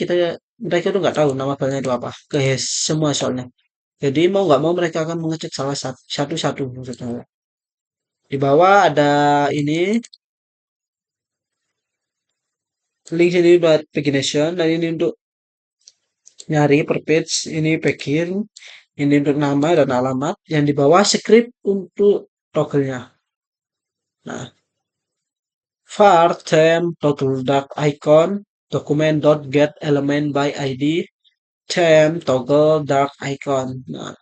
mereka tuh nggak tahu nama filenya itu apa, ke hack semua soalnya. Jadi mau nggak mau mereka akan mengecek salah satu-satu maksudnya. Di bawah ada ini link ini buat pagination dan ini untuk nyari per page, ini pagin, ini untuk nama dan alamat, yang di bawah script untuk toggle-nya. Nah, var temp toggle dark icon document.get element by id temp toggle dark icon. Nah,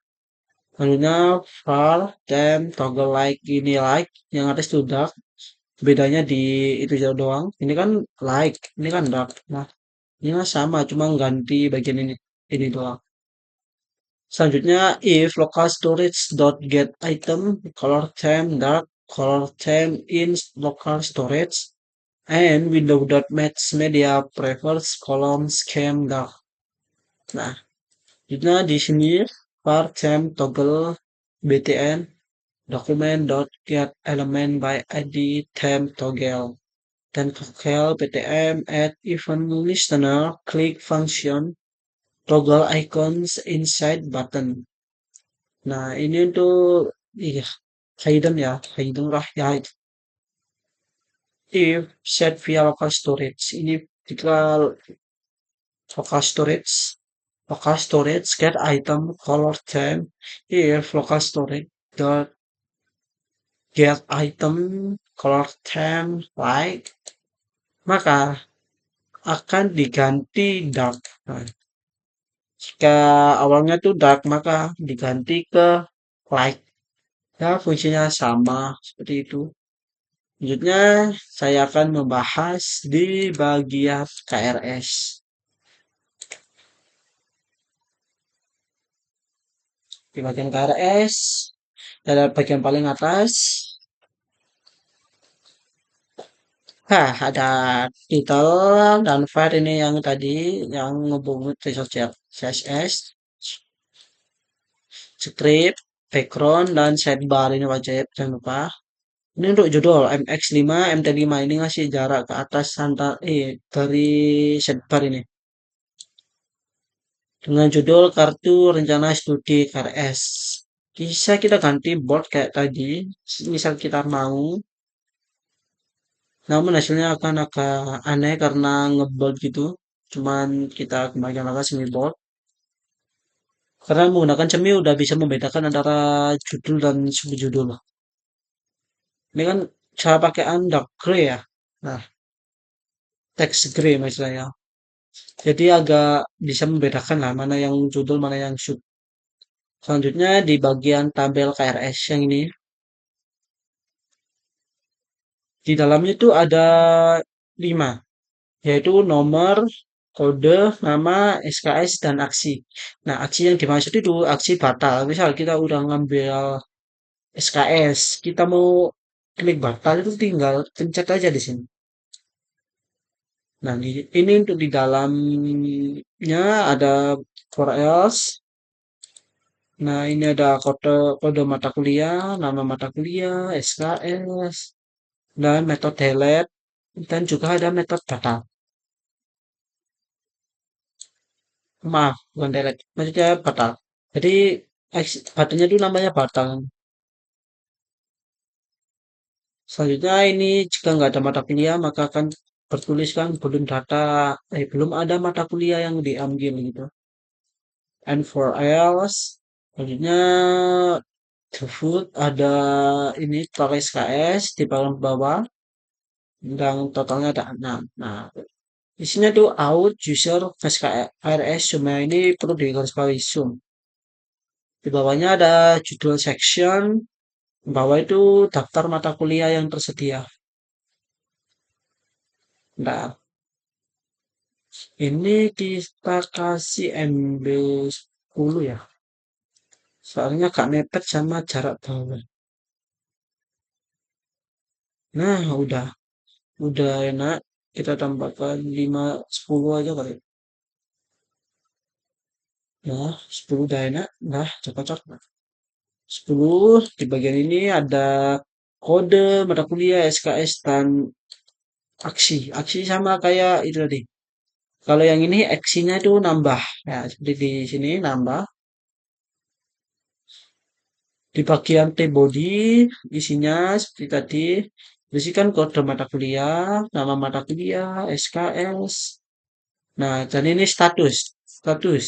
lalunya var temp toggle like ini like yang atas itu dark. Bedanya di itu jauh doang. Ini kan like, ini kan dark. Nah, ini mah sama, cuma ganti bagian ini doang. Selanjutnya, if local storage dot get item color theme dark color theme in local storage and window dot match media prefers column scheme dark. Nah, selanjutnya di sini var theme toggle btn document dot get element by id theme toggle dan toggle btm add event listener click function toggle icons inside button. Nah, ini untuk iya, hidden ya, hidden lah ya. If set via local storage, ini jika local storage get item color theme. If local storage dot get item color theme like, maka akan diganti dark. Nah, jika awalnya tuh dark, maka diganti ke light. Ya, fungsinya sama seperti itu. Selanjutnya, saya akan membahas di bagian KRS. Di bagian KRS, ada bagian paling atas. Ada title dan file ini yang tadi, yang ngebungut research CSS, script, background, dan sidebar ini wajib, jangan lupa. Ini untuk judul MX5, MT5 ini ngasih jarak ke atas dari sidebar ini. Dengan judul kartu rencana studi KRS. Bisa kita ganti bold kayak tadi, misal kita mau. Namun hasilnya akan agak aneh karena ngebold gitu. Cuman kita kembalikan lagi semi bold. Karena menggunakan semi udah bisa membedakan antara judul dan subjudul. Ini kan cara pakai dark gray ya. Nah, text gray misalnya. Jadi agak bisa membedakan lah mana yang judul, mana yang sub. Selanjutnya di bagian tabel KRS yang ini. Di dalamnya itu ada 5, yaitu nomor, kode, nama, SKS, dan aksi. Nah, aksi yang dimaksud itu aksi batal. Misal kita udah ngambil SKS, kita mau klik batal itu tinggal pencet aja di sini. Nah, ini untuk di dalamnya ada for else. Nah, ini ada kode kode mata kuliah, nama mata kuliah, SKS, dan metode delete, dan juga ada metode batal. Maaf, bukan delete. Maksudnya batal. Jadi batalnya itu namanya batal. Selanjutnya ini jika nggak ada mata kuliah maka akan bertuliskan belum ada mata kuliah yang diambil gitu. And for else, selanjutnya food ada ini pakai SKS di bagian bawah dan totalnya ada 6. Nah, isinya tuh out user SKRS cuma ini perlu digarisbawahi zoom. Di bawahnya ada judul section, bawah itu daftar mata kuliah yang tersedia. Nah, ini kita kasih MB 10 ya. Soalnya gak mepet sama jarak bawah. Nah, udah enak. Kita tambahkan 5 10 aja kali. Nah, 10 udah enak. Nah, cocok. 10 di bagian ini ada kode mata kuliah SKS dan aksi. Aksi sama kayak itu tadi. Kalau yang ini aksinya itu nambah. Ya, seperti di sini nambah. Di bagian T-body, isinya seperti tadi, berisikan kode mata kuliah, nama mata kuliah, SKS. Nah, dan ini status. Status.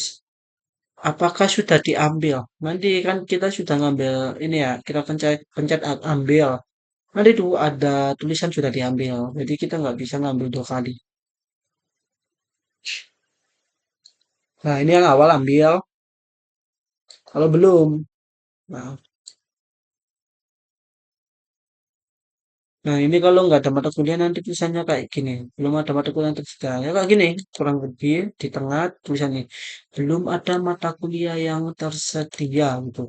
Apakah sudah diambil? Nanti kan kita sudah ngambil ini ya, kita pencet, pencet ambil. Nanti tuh ada tulisan sudah diambil. Jadi kita nggak bisa ngambil dua kali. Nah, ini yang awal ambil. Kalau belum. Nah, nah, ini kalau nggak ada mata kuliah nanti tulisannya kayak gini. Belum ada mata kuliah yang tersedia. Ya kayak gini, kurang lebih di tengah tulisannya. Belum ada mata kuliah yang tersedia gitu.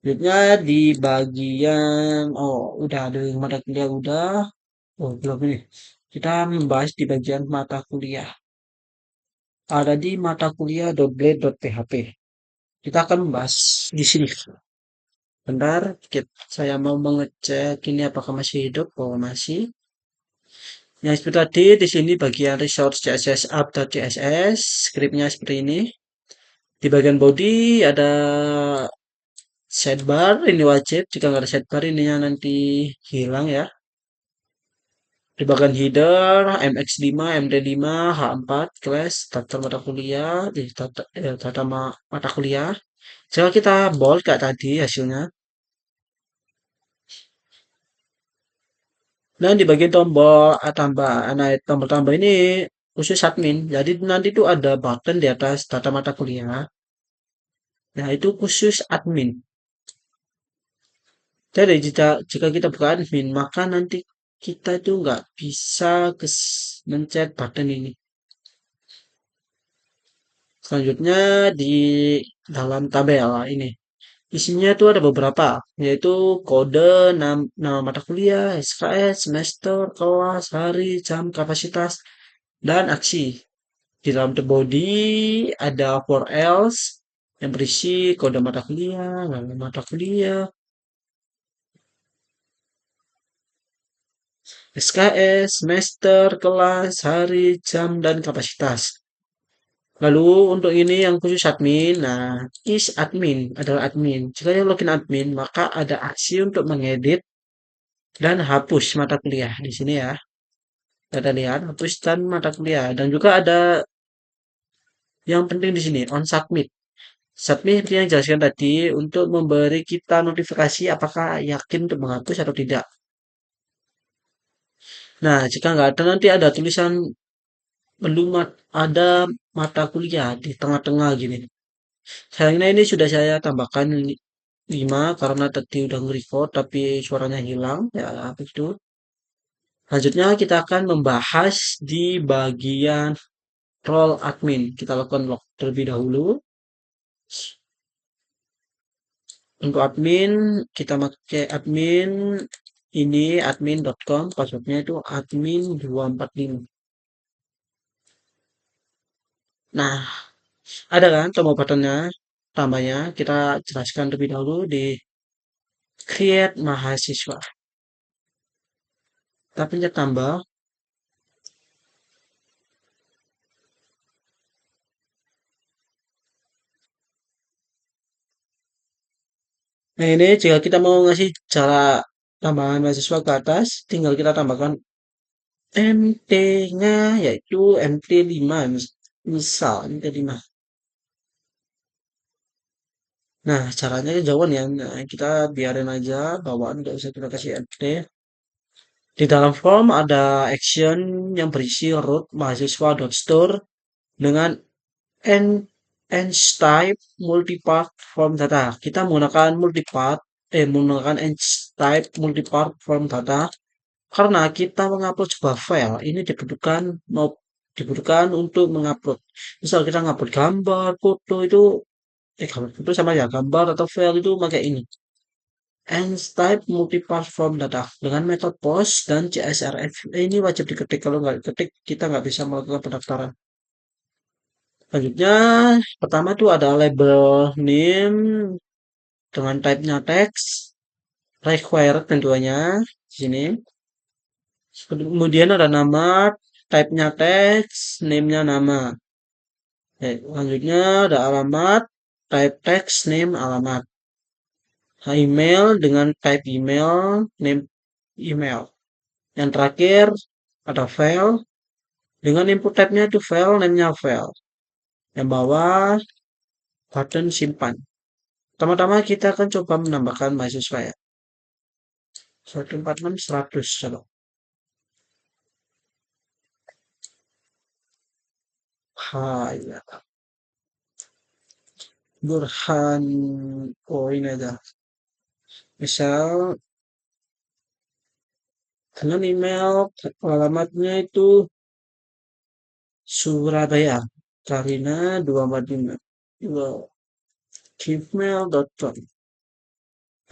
Selanjutnya di bagian, oh udah ada yang mata kuliah udah. Oh belum ini. Kita membahas di bagian mata kuliah. Ada di mata kuliah.blade.php. Kita akan membahas di sini. Bentar, saya mau mengecek ini apakah masih hidup. Oh masih. Yang seperti tadi di sini bagian resource CSS app.css, scriptnya seperti ini. Di bagian body ada sidebar, ini wajib. Jika nggak ada sidebar, ininya nanti hilang ya. Di bagian header, MX5, MD5, H4, class, daftar mata kuliah, data mata kuliah. Jika kita bold kayak tadi hasilnya. Dan di bagian tombol tambah, nah tombol tambah ini khusus admin. Jadi nanti tuh ada button di atas data mata kuliah. Nah, itu khusus admin. Jadi jika kita buka admin, maka nanti kita itu nggak bisa mencet button ini. Selanjutnya di dalam tabel ini. Isinya itu ada beberapa, yaitu kode, nama mata kuliah, SKS, semester, kelas, hari, jam, kapasitas, dan aksi. Di dalam the body ada for else yang berisi kode mata kuliah, nama mata kuliah, SKS, semester, kelas, hari, jam, dan kapasitas. Lalu untuk ini yang khusus admin, nah is admin adalah admin. Jika yang login admin, maka ada aksi untuk mengedit dan hapus mata kuliah di sini ya. Kita lihat hapus dan mata kuliah dan juga ada yang penting di sini on submit. Submit seperti yang jelaskan tadi untuk memberi kita notifikasi apakah yakin untuk menghapus atau tidak. Nah, jika nggak ada nanti ada tulisan belum ada mata kuliah di tengah-tengah gini. Sayangnya ini sudah saya tambahkan 5 karena tadi udah nge-record tapi suaranya hilang. Ya, begitu. Selanjutnya kita akan membahas di bagian role admin. Kita lakukan log terlebih dahulu. Untuk admin, kita pakai admin ini admin.com, passwordnya itu admin245. Nah, ada kan tombol buttonnya, tambahnya. Kita jelaskan terlebih dahulu di create mahasiswa. Kita pencet tambah. Nah ini jika kita mau ngasih cara tambahan mahasiswa ke atas, tinggal kita tambahkan MT-nya yaitu MT5 misal MT5. Nah caranya jauhan ya, nah, kita biarin aja bawaan nggak usah kita kasih MT. Di dalam form ada action yang berisi root mahasiswa.store dengan n type multipart form data. Kita menggunakan type multipart form data karena kita mengupload sebuah file. Ini dibutuhkan untuk mengupload. Misal kita ngupload gambar, foto itu gambar foto sama ya gambar atau file itu pakai ini. Type multipart form data dengan metode post dan CSRF. Ini wajib diketik, kalau nggak diketik kita nggak bisa melakukan pendaftaran. Selanjutnya, pertama itu ada label name dengan type-nya teks, required tentunya di sini. Kemudian ada nama, type-nya teks, name-nya nama. Selanjutnya ada alamat, type teks, name, alamat. Email dengan type email, name email. Yang terakhir ada file dengan input type-nya itu file, name-nya file. Yang bawah button simpan. Pertama-tama kita akan coba menambahkan mahasiswa ya. 146 100 coba. Ya. Burhan. Oh ini ada. Misal dengan email alamatnya itu Surabaya. Karina 245. Gmail.com.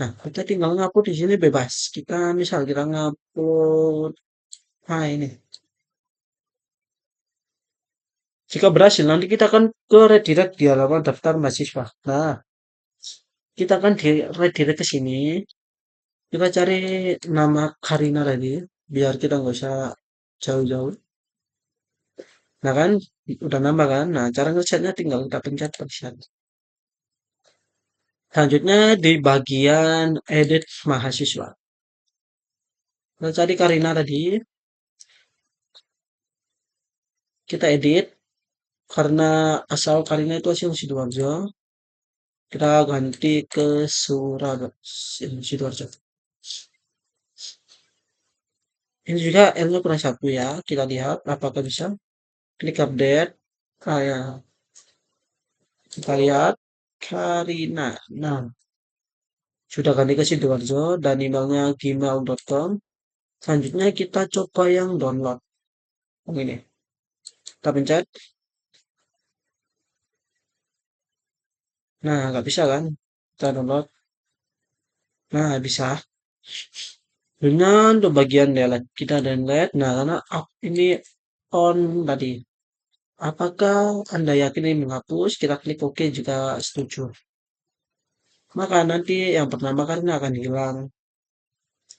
Nah, kita tinggal ngupload di sini bebas. Kita misal kita ngupload. Nah, ini. Jika berhasil, nanti kita akan ke redirect di halaman daftar mahasiswa. Nah, kita akan di redirect ke sini. Kita cari nama Karina tadi, biar kita nggak usah jauh-jauh. Nah kan, udah nambah kan? Nah, cara ngesetnya tinggal kita pencet pencet. Selanjutnya di bagian edit mahasiswa. Kita cari Karina tadi, kita edit. Karena asal Karina itu asli Sidoarjo, kita ganti ke Surabaya, Sidoarjo. Ini juga L-nya kurang satu ya. Kita lihat apakah bisa. Klik update. Kayak kita lihat Karina. Nah, sudah ganti ke Sidoarjo dan emailnya gmail.com. Selanjutnya kita coba yang download. Ini. Kita pencet. Nah, nggak bisa kan? Kita download. Nah, bisa. Dengan untuk bagian delete. Kita delete. Nah, karena ini on tadi. Apakah Anda yakin ini menghapus? Kita klik OK jika setuju. Maka nanti yang pertama Karina akan hilang.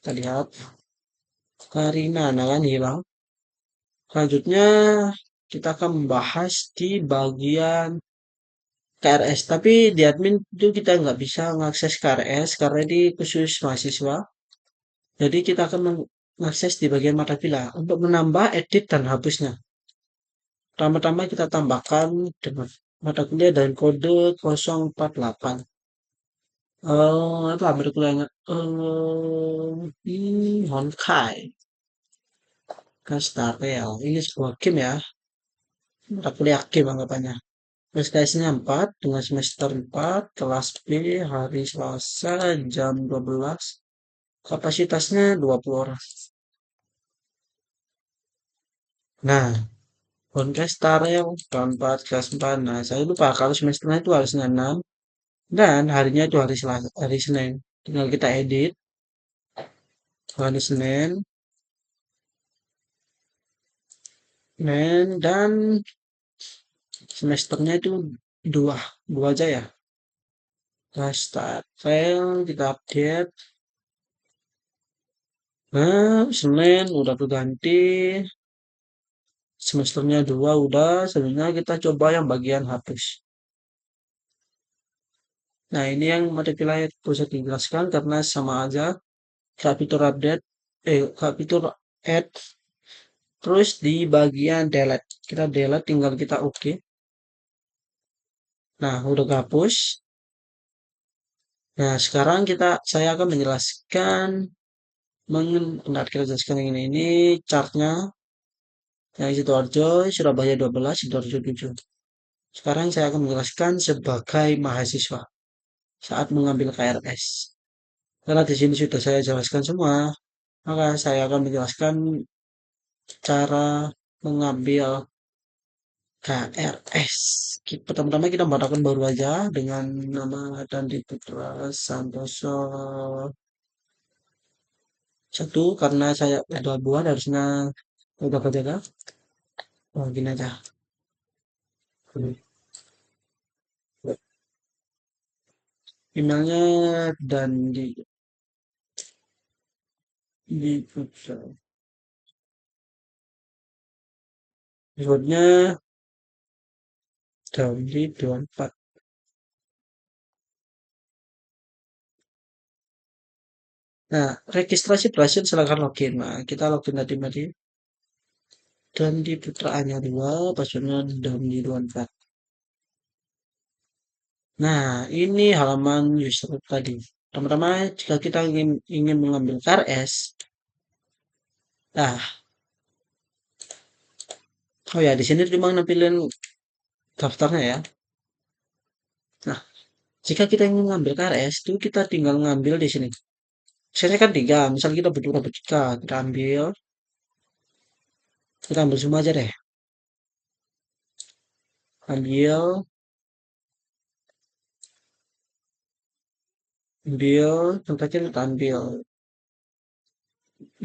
Kita lihat. Karina akan hilang. Selanjutnya kita akan membahas di bagian KRS. Tapi di admin itu kita nggak bisa mengakses KRS karena ini khusus mahasiswa. Jadi kita akan mengakses di bagian mata kuliah untuk menambah, edit, dan hapusnya. Pertama-tama kita tambahkan dengan mata kuliah dan kode 048. Apa mata kuliahnya? Honkai. Kastarel. Ini sebuah game ya. Mata kuliah game anggapannya. SKS-nya 4 dengan semester 4, kelas B, hari Selasa, jam 12. Kapasitasnya 20 orang. Nah, podcast Tarel tahun 4, kelas 4. Nah, saya lupa kalau semesternya itu harusnya 6 dan harinya itu hari Selasa, hari Senin. Tinggal kita edit hari Senin, dan semesternya itu dua, dua aja ya. Kita start file, kita update. Nah, Senin udah keganti. Semesternya 2 udah, sebenarnya kita coba yang bagian hapus. Nah, ini yang mata kuliah bisa dijelaskan karena sama aja. Gak fitur update, gak fitur add. Terus di bagian delete, kita delete tinggal kita oke. Nah, udah kehapus. Nah, sekarang saya akan menjelaskan bentar, kita jelaskan yang ini chartnya yang Sidoarjo, Surabaya 12, Sidoarjo 7. Sekarang saya akan menjelaskan sebagai mahasiswa saat mengambil KRS. Karena di sini sudah saya jelaskan semua, maka saya akan menjelaskan cara mengambil KRS. Pertama-tama kita buat akun baru aja dengan nama Dandi Putra Santoso 1 karena saya udah buat harusnya udah kerja. Oh, gini aja. Emailnya di Putra. Berikutnya Damri 24. Nah, registrasi berhasil, silakan login. Nah, kita login tadi. Damri Putraannya 2, passwordnya Damri 24. Nah, ini halaman user tadi. Pertama-tama, jika kita ingin mengambil KRS, nah, oh ya, di sini cuma nampilin daftarnya ya. Nah, jika kita ingin mengambil KRS, itu kita tinggal ngambil di sini. Saya kan tiga, misal kita butuh robot tiga, kita ambil semua aja deh. Ambil, contohnya kita ambil.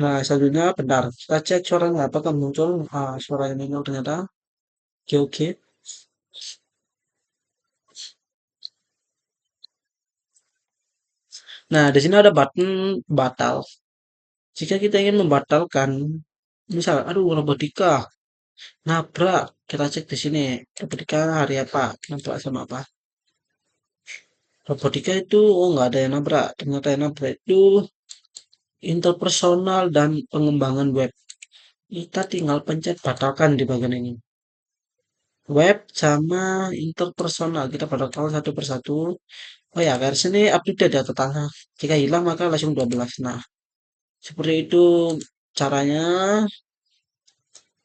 Nah, selanjutnya bentar, kita cek suaranya apakah muncul. Ah, suaranya muncul ternyata. Oke, oke. Nah, di sini ada button batal. Jika kita ingin membatalkan, misal, aduh, robotika, nabrak, kita cek di sini. Robotika hari apa? Nabrak sama apa? Robotika itu, oh nggak ada yang nabrak. Ternyata yang nabrak itu interpersonal dan pengembangan web. Kita tinggal pencet batalkan di bagian ini. Web sama interpersonal. Kita batalkan satu persatu. Oh ya, garis ini update ya tetangga. Jika hilang maka langsung 12. Nah, seperti itu caranya.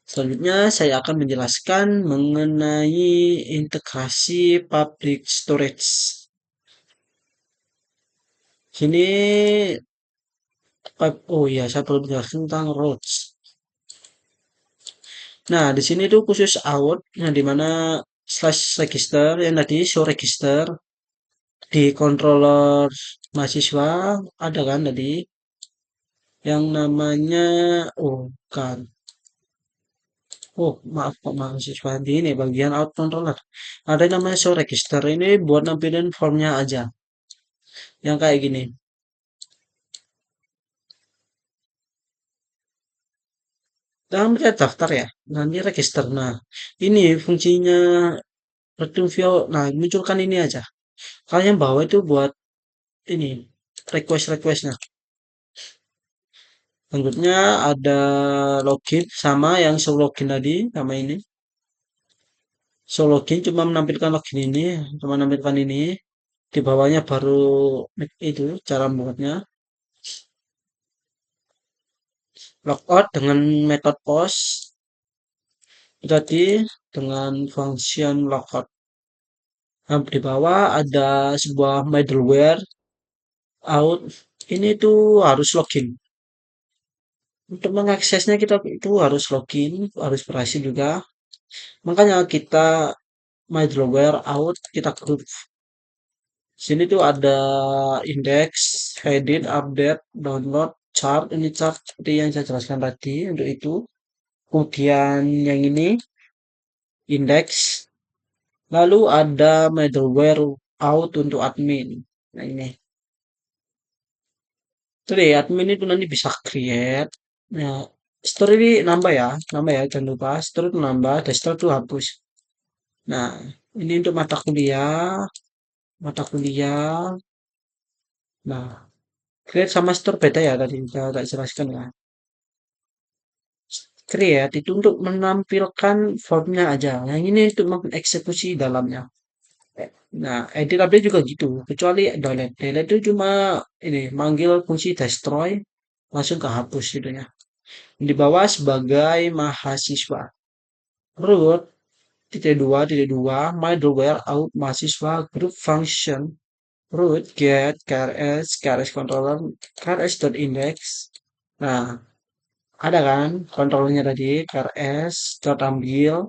Selanjutnya saya akan menjelaskan mengenai integrasi public storage. Sini, oh iya, saya perlu menjelaskan tentang routes. Nah, di sini tuh khusus out, yang dimana slash register, yang tadi show register, di controller mahasiswa, ada kan tadi, yang namanya, oh kan, oh maaf kok mahasiswa di ini, bagian out controller. Ada yang namanya show register, ini buat nampilin formnya aja, yang kayak gini. Kita daftar ya, nanti register. Nah, ini fungsinya return view, nah munculkan ini aja. Kalian bawa itu buat ini, request-requestnya. Selanjutnya ada login sama yang show login tadi sama ini. Show login cuma menampilkan login ini, cuma menampilkan ini. Di bawahnya baru itu cara membuatnya. Logout dengan metode post tadi dengan function logout. Nah, di bawah ada sebuah middleware out. Ini tuh harus login. Untuk mengaksesnya kita itu harus login, harus berhasil juga. Makanya kita middleware out, kita group. Sini tuh ada index, edit, update, download, chart. Ini chart seperti yang saya jelaskan tadi untuk itu. Kemudian yang ini index. Lalu ada middleware out untuk admin. Nah ini. Jadi admin itu nanti bisa create. Nah, store ini nambah ya, jangan lupa. Store itu nambah, desktop itu hapus. Nah, ini untuk mata kuliah. Nah, create sama store beda ya tadi saya tak jelaskan ya. Create itu untuk menampilkan formnya aja. Yang ini untuk mengeksekusi dalamnya. Nah, edit update juga gitu. Kecuali delete. Delete itu cuma ini manggil fungsi destroy langsung kehapus gitu ya. Di bawah sebagai mahasiswa. Root titik dua middleware out mahasiswa group function root get krs controller krs.index. Nah, ada kan kontrolnya tadi krs dot ambil.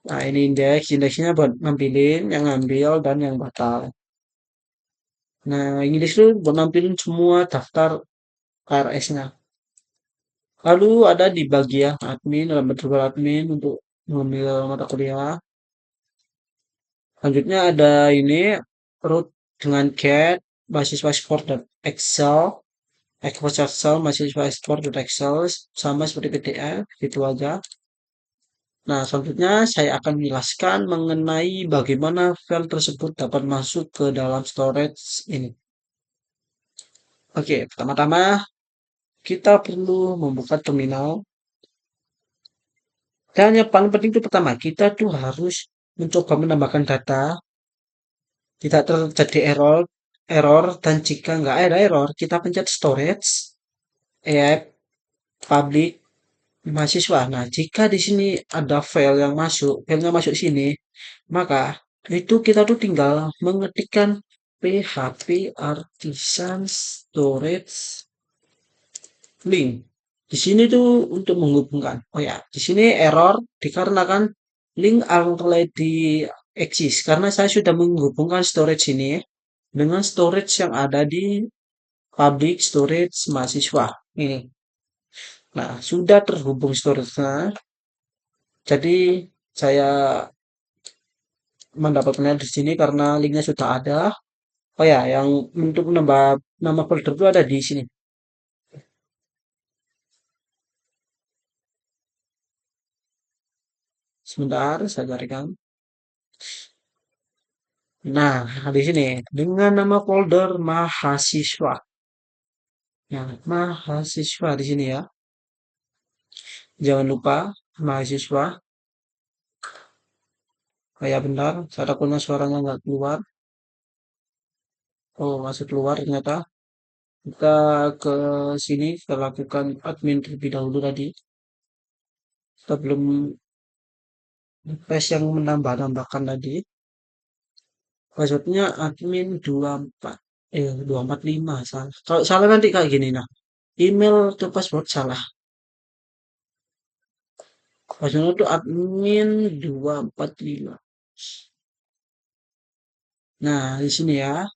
Nah, ini indeksnya buat nampilin yang ngambil dan yang batal. Nah, ini disitu buat nampilin semua daftar KRS-nya. Lalu ada di bagian admin, dalam bentuk admin untuk mengambil mata kuliah. Selanjutnya ada ini root dengan get mahasiswa export dan Excel, export Excel mahasiswa export dan Excel sama seperti PDF gitu aja. Nah, selanjutnya saya akan menjelaskan mengenai bagaimana file tersebut dapat masuk ke dalam storage ini. Oke, pertama-tama kita perlu membuka terminal. Dan yang paling penting itu pertama, kita tuh harus mencoba menambahkan data, tidak terjadi error, dan jika nggak ada error, kita pencet storage, app, public, mahasiswa. Nah, jika di sini ada file yang masuk, filenya masuk sini, maka itu kita tuh tinggal mengetikkan php artisan storage link. Di sini tuh untuk menghubungkan. Oh ya, di sini error dikarenakan link already exist karena saya sudah menghubungkan storage ini dengan storage yang ada di public storage mahasiswa ini. Nah, sudah terhubung storage-nya. Jadi saya mendapatkannya di sini karena linknya sudah ada. Oh ya, yang untuk menambah nama folder itu ada di sini. Sebentar, saya carikan. Nah, di sini dengan nama folder mahasiswa. Nah, mahasiswa di sini ya. Jangan lupa mahasiswa. Kayak benar, saya takutnya suaranya nggak keluar. Oh, masih keluar ternyata. Kita ke sini, kita lakukan admin terlebih dahulu tadi. Kita belum tes yang menambah-nambahkan tadi. Passwordnya admin 24. 245 salah. Kalau salah nanti kayak gini nah. Email atau password salah. Passwordnya itu admin 245. Nah, di sini ya,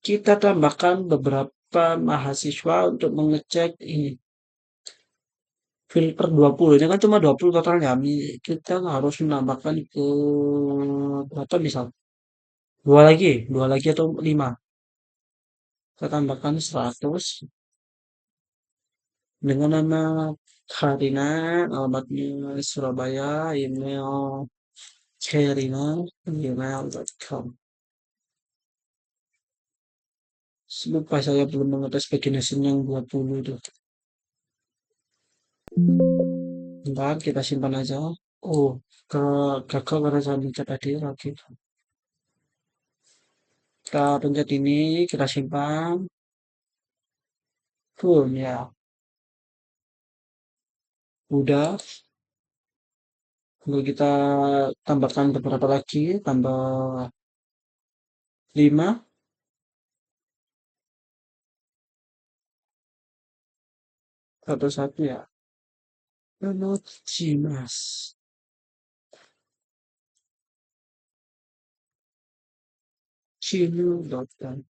kita tambahkan beberapa mahasiswa untuk mengecek ini. Filter 20. Ini kan cuma 20 totalnya. Kita harus menambahkan ke berapa misal? Dua lagi atau 5. Kita tambahkan 100 dengan nama Karina, alamatnya Surabaya, email Karina@gmail.com. Lupa saya belum mengetes pagination yang 20 itu. Bentar, kita simpan aja. Oh, ke gagal karena saya pencet tadi lagi. Kita pencet ini, kita simpan. Full ya. Udah. Lalu kita tambahkan beberapa lagi, tambah 5, satu ya. Lalu Cimas. Gmail.com.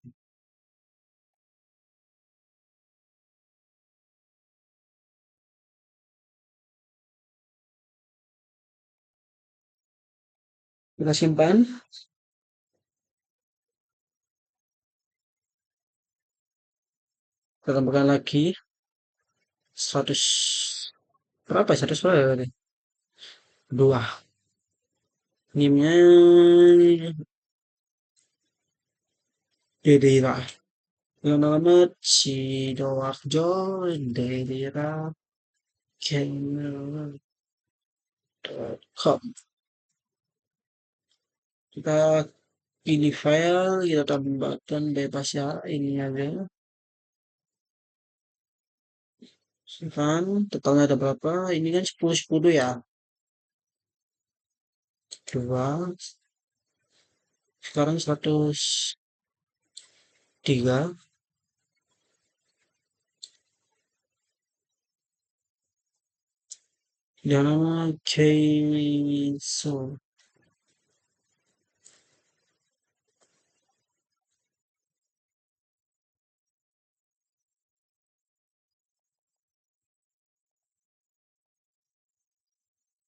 Kita simpan. Kita tambahkan lagi 100 berapa? 100 berapa tadi? 2. NIM-nya Dedera. Yang nama Sidoarjo Dedera gmail.com. Kita pilih file, kita tambahkan bebas ya, ini aja. Simpan, totalnya ada berapa? Ini kan 10 ya. 2, sekarang 103. Yang nama Jason.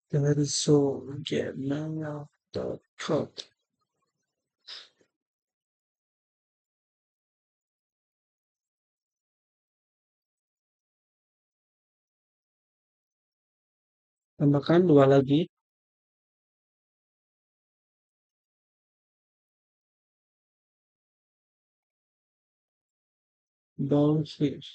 Jason gmail.com. Tambahkan dua lagi. Dollfish.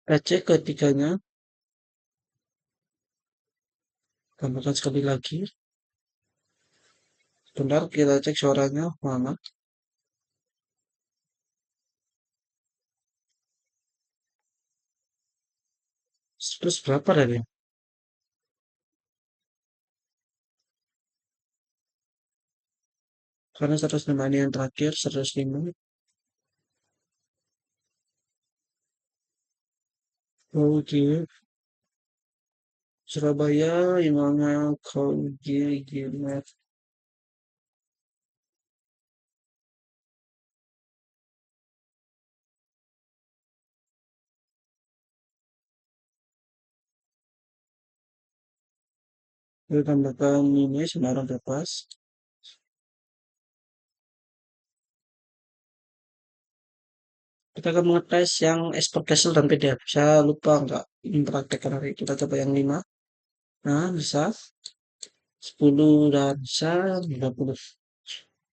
Kita cek ketiganya. Tambahkan sekali lagi. Bentar, kita cek suaranya mana. Terus berapa tadi? Karena 105 ini yang terakhir, 105. Oke. Surabaya, Imamnya Gimet. Kita tambahkan ini Semarang bebas. Kita akan mengetes yang export Excel dan PDF. Saya lupa nggak mempraktekkan hari. Kita coba yang 5. Nah, bisa. 10 dan bisa. 20.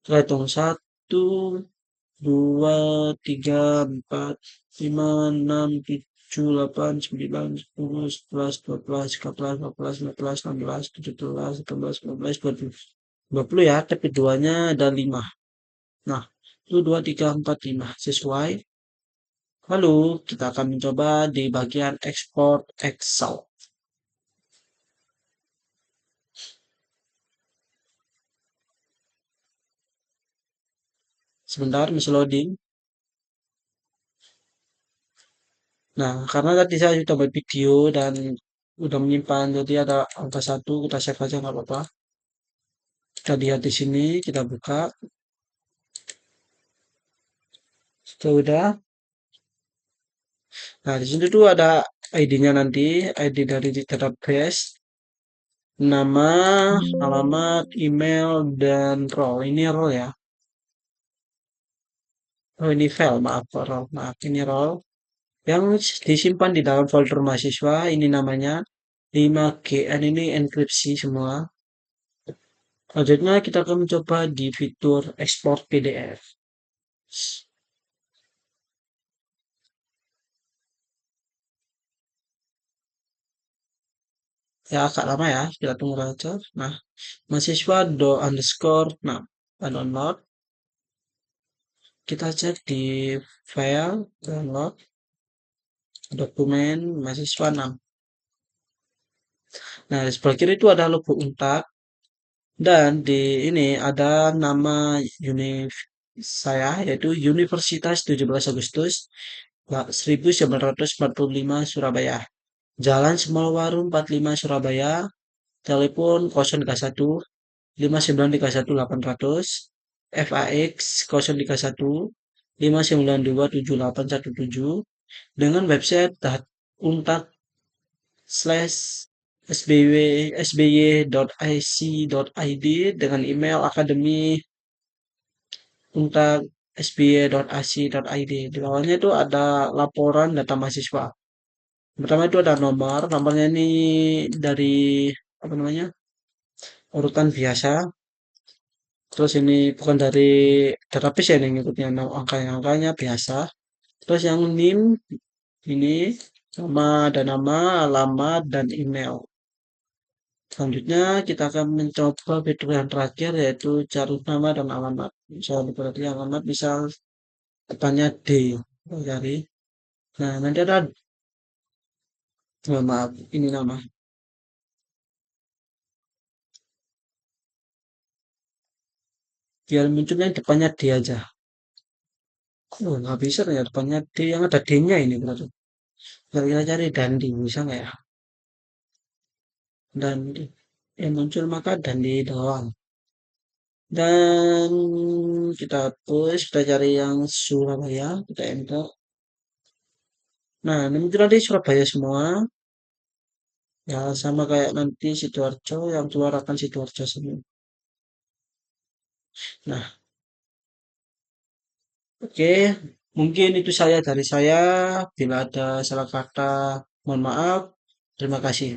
Kita hitung 1, 2, 3, 4, 5, 6, 7, 8, 9, 10, 11, 12, 13, 14, 15, 16, 17, 18, 19, 20. 20 ya, tapi duanya ada 5. Nah, itu 2, 3, 4, 5. Sesuai. Lalu, kita akan mencoba di bagian export Excel. Sebentar, masih loading. Nah, karena tadi saya sudah buat video dan udah menyimpan, jadi ada angka 1, kita save aja nggak apa-apa. Kita lihat di sini, kita buka. Sudah. Nah, di sini tuh ada ID-nya nanti, ID dari database, nama, alamat, email, dan role. Ini role ya. Oh, ini file, maaf, role. Maaf, ini role. Yang disimpan di dalam folder mahasiswa, ini namanya 5GN, ini enkripsi semua. Selanjutnya kita akan mencoba di fitur export PDF. Ya agak lama ya, kita tunggu aja. Nah, mahasiswa do underscore, nah, download. Kita cek di file, download, dokumen, mahasiswa 6. Nah, di sebelah kiri itu ada logo Unpad. Dan di ini ada nama univ saya, yaitu Universitas 17 Agustus 1945 Surabaya. Jalan Semalawaru 45 Surabaya. Telepon 031 5931 800, FAX 031 592 7817, dengan website untak slash sby.ic.id, dengan email akademi untak sby.ac.id. Di bawahnya itu ada laporan data mahasiswa. Pertama itu ada nomornya ini dari apa namanya, urutan biasa. Terus ini bukan dari database ya, yang ngikutnya angkanya biasa. Terus yang NIM ini nama, ada nama, alamat, dan email. Selanjutnya kita akan mencoba fitur yang terakhir, yaitu cari nama dan alamat. Misalnya berarti alamat, misal depannya D, kita cari. Nah, nanti ada, maaf, ini nama. Biar munculnya depannya D aja. Oh, nggak bisa ya depannya D, yang ada D-nya ini berarti. Biar kita cari Dandi, bisa nggak ya? Dandi. Yang muncul maka Dandi doang. Dan kita hapus, kita cari yang Surabaya, kita enter. Nah, ini muncul nanti Surabaya semua. Ya sama kayak nanti Sidoarjo yang keluar akan Sidoarjo semua. Nah, oke, mungkin itu saya dari saya. Bila ada salah kata, mohon maaf. Terima kasih.